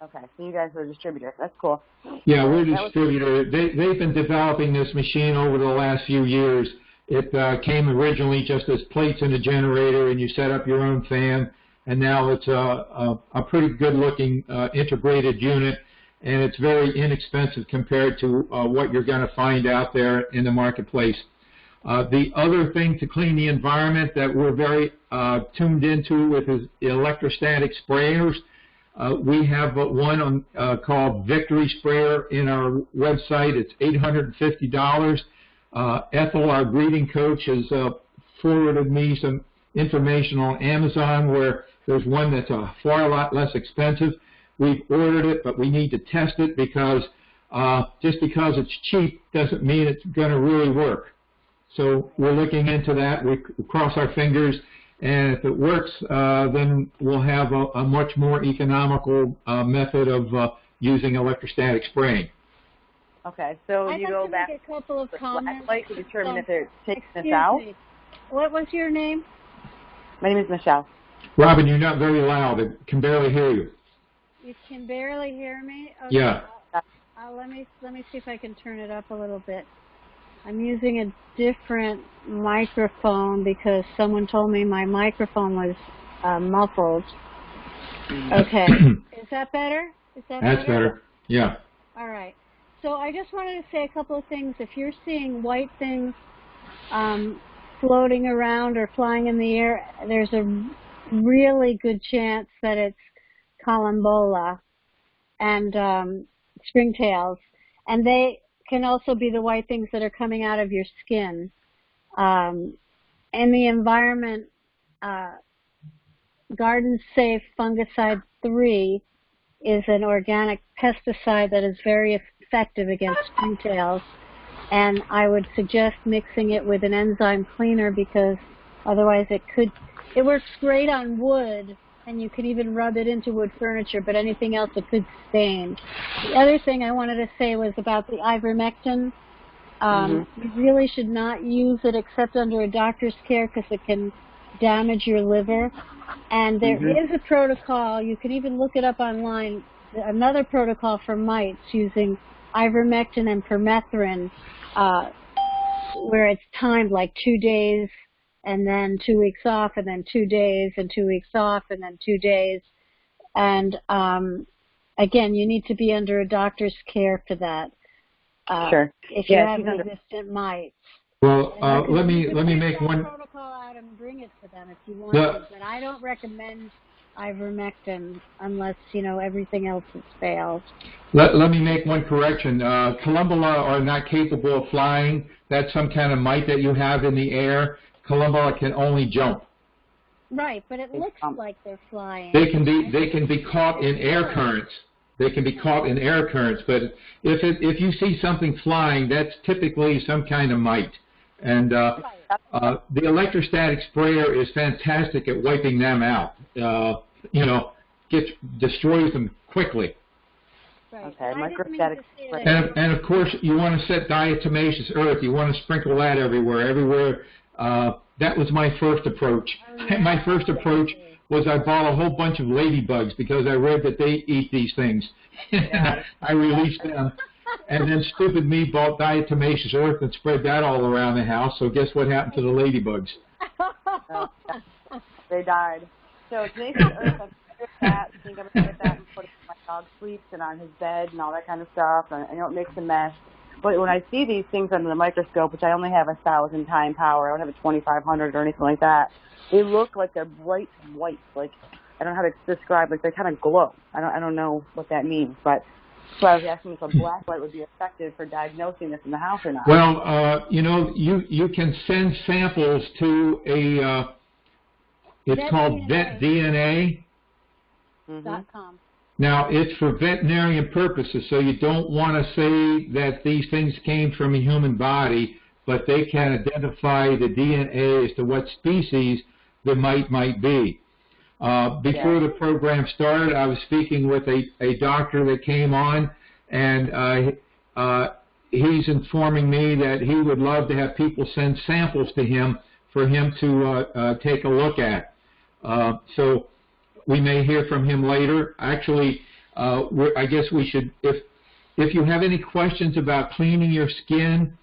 Okay, so you guys are distributors. That's cool. Yeah, we're a distributor. They've been developing this machine over the last few years. It came originally just as plates in a generator, and you set up your own fan, and now it's a pretty good-looking integrated unit, and it's very inexpensive compared to what you're going to find out there in the marketplace. The other thing to clean the environment that we're very tuned into with is electrostatic sprayers. We have one called Victory Sprayer in our website. It's $850. Ethel, our breeding coach, has forwarded me some information on Amazon where there's one that's a far lot less expensive. We've ordered it, but we need to test it because just because it's cheap doesn't mean it's going to really work. So we're looking into that. We cross our fingers, and if it works, then we'll have a much more economical method of using electrostatic spraying. Okay, so you go back a couple of comments to determine if they're taking this out. What was your name? My name is Michelle. Robin, you're not very loud. I can barely hear you. You can barely hear me? Okay. Yeah. Let me see if I can turn it up a little bit. I'm using a different microphone because someone told me my microphone was muffled. Okay. Is that better? That's better. Yeah. All right. So I just wanted to say a couple of things. If you're seeing white things floating around or flying in the air, there's a really good chance that it's Collembola and springtails. And they can also be the white things that are coming out of your skin. In the environment, Garden Safe Fungicide 3 is an organic pesticide that is very effective against springtails. And I would suggest mixing it with an enzyme cleaner because otherwise it works great on wood, and you can even rub it into wood furniture, but anything else it could stain. The other thing I wanted to say was about the ivermectin. You really should not use it except under a doctor's care because it can damage your liver. And there is a protocol, you can even look it up online, another protocol for mites using ivermectin and permethrin, where it's timed like 2 days and then 2 weeks off, and then 2 days and 2 weeks off, and then 2 days. And again, you need to be under a doctor's care for that. Sure. If you have resistant mites. Well, let me make one protocol out and bring it to them if you want to, but I don't recommend ivermectin unless everything else has failed. Let me make one correction. Collembola are not capable of flying. That's some kind of mite that you have in the air. Collembola can only jump. Right, but it looks like they're flying. They can be caught in air currents. They can be caught in air currents, but if you see something flying, that's typically some kind of mite. And the electrostatic sprayer is fantastic at wiping them out. Destroys them quickly. Right. Okay, microstatic sprayer. And of course, you want to set diatomaceous earth. You want to sprinkle that everywhere. That was my first approach. My first approach was I bought a whole bunch of ladybugs because I read that they eat these things. I released them. And then stupid me bought diatomaceous earth and spread that all around the house. So guess what happened to the ladybugs? They died. So today's earth, I think I'm going to get that and put it where my dog sleeps and on his bed and all that kind of stuff. And I know it makes a mess. But when I see these things under the microscope, which I only have 1,000 time power, I don't have a 2,500 or anything like that, they look like they're bright white. Like, I don't know how to describe, like they kind of glow. I don't know what that means, but so I was asking if a black light would be effective for diagnosing this in the house or not. Well, you can send samples to it's called VetDNA. .com. Now, it's for veterinarian purposes, so you don't want to say that these things came from a human body, but they can identify the DNA as to what species the might be. Before the program started, I was speaking with a doctor that came on, and he's informing me that he would love to have people send samples to him for him to take a look at. So we may hear from him later. Actually, I guess we should, if you have any questions about cleaning your skin,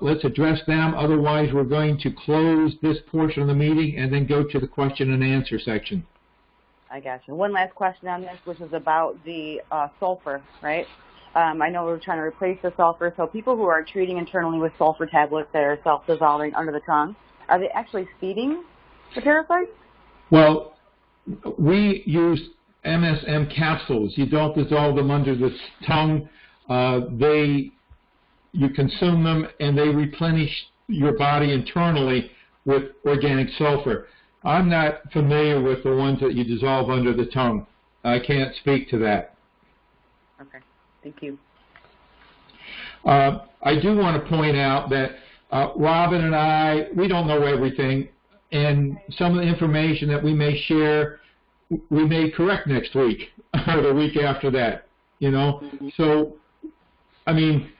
let's address them. Otherwise, we're going to close this portion of the meeting and then go to the question and answer section. I got you. One last question on this, which is about the sulfur, right? I know we're trying to replace the sulfur. So people who are treating internally with sulfur tablets that are self-dissolving under the tongue, are they actually feeding the parasites? Well, we use MSM capsules. You don't dissolve them under the tongue. You consume them, and they replenish your body internally with organic sulfur. I'm not familiar with the ones that you dissolve under the tongue. I can't speak to that. Okay, thank you. I do want to point out that Robin and we don't know everything, and some of the information that we may share, we may correct next week or the week after that, So, I mean,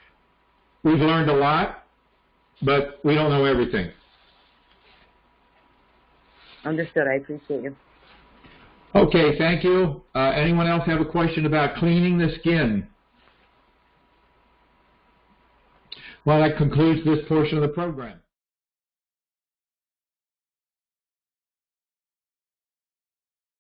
we've learned a lot, but we don't know everything. Understood. I appreciate you. Okay, thank you. Anyone else have a question about cleaning the skin? Well, that concludes this portion of the program.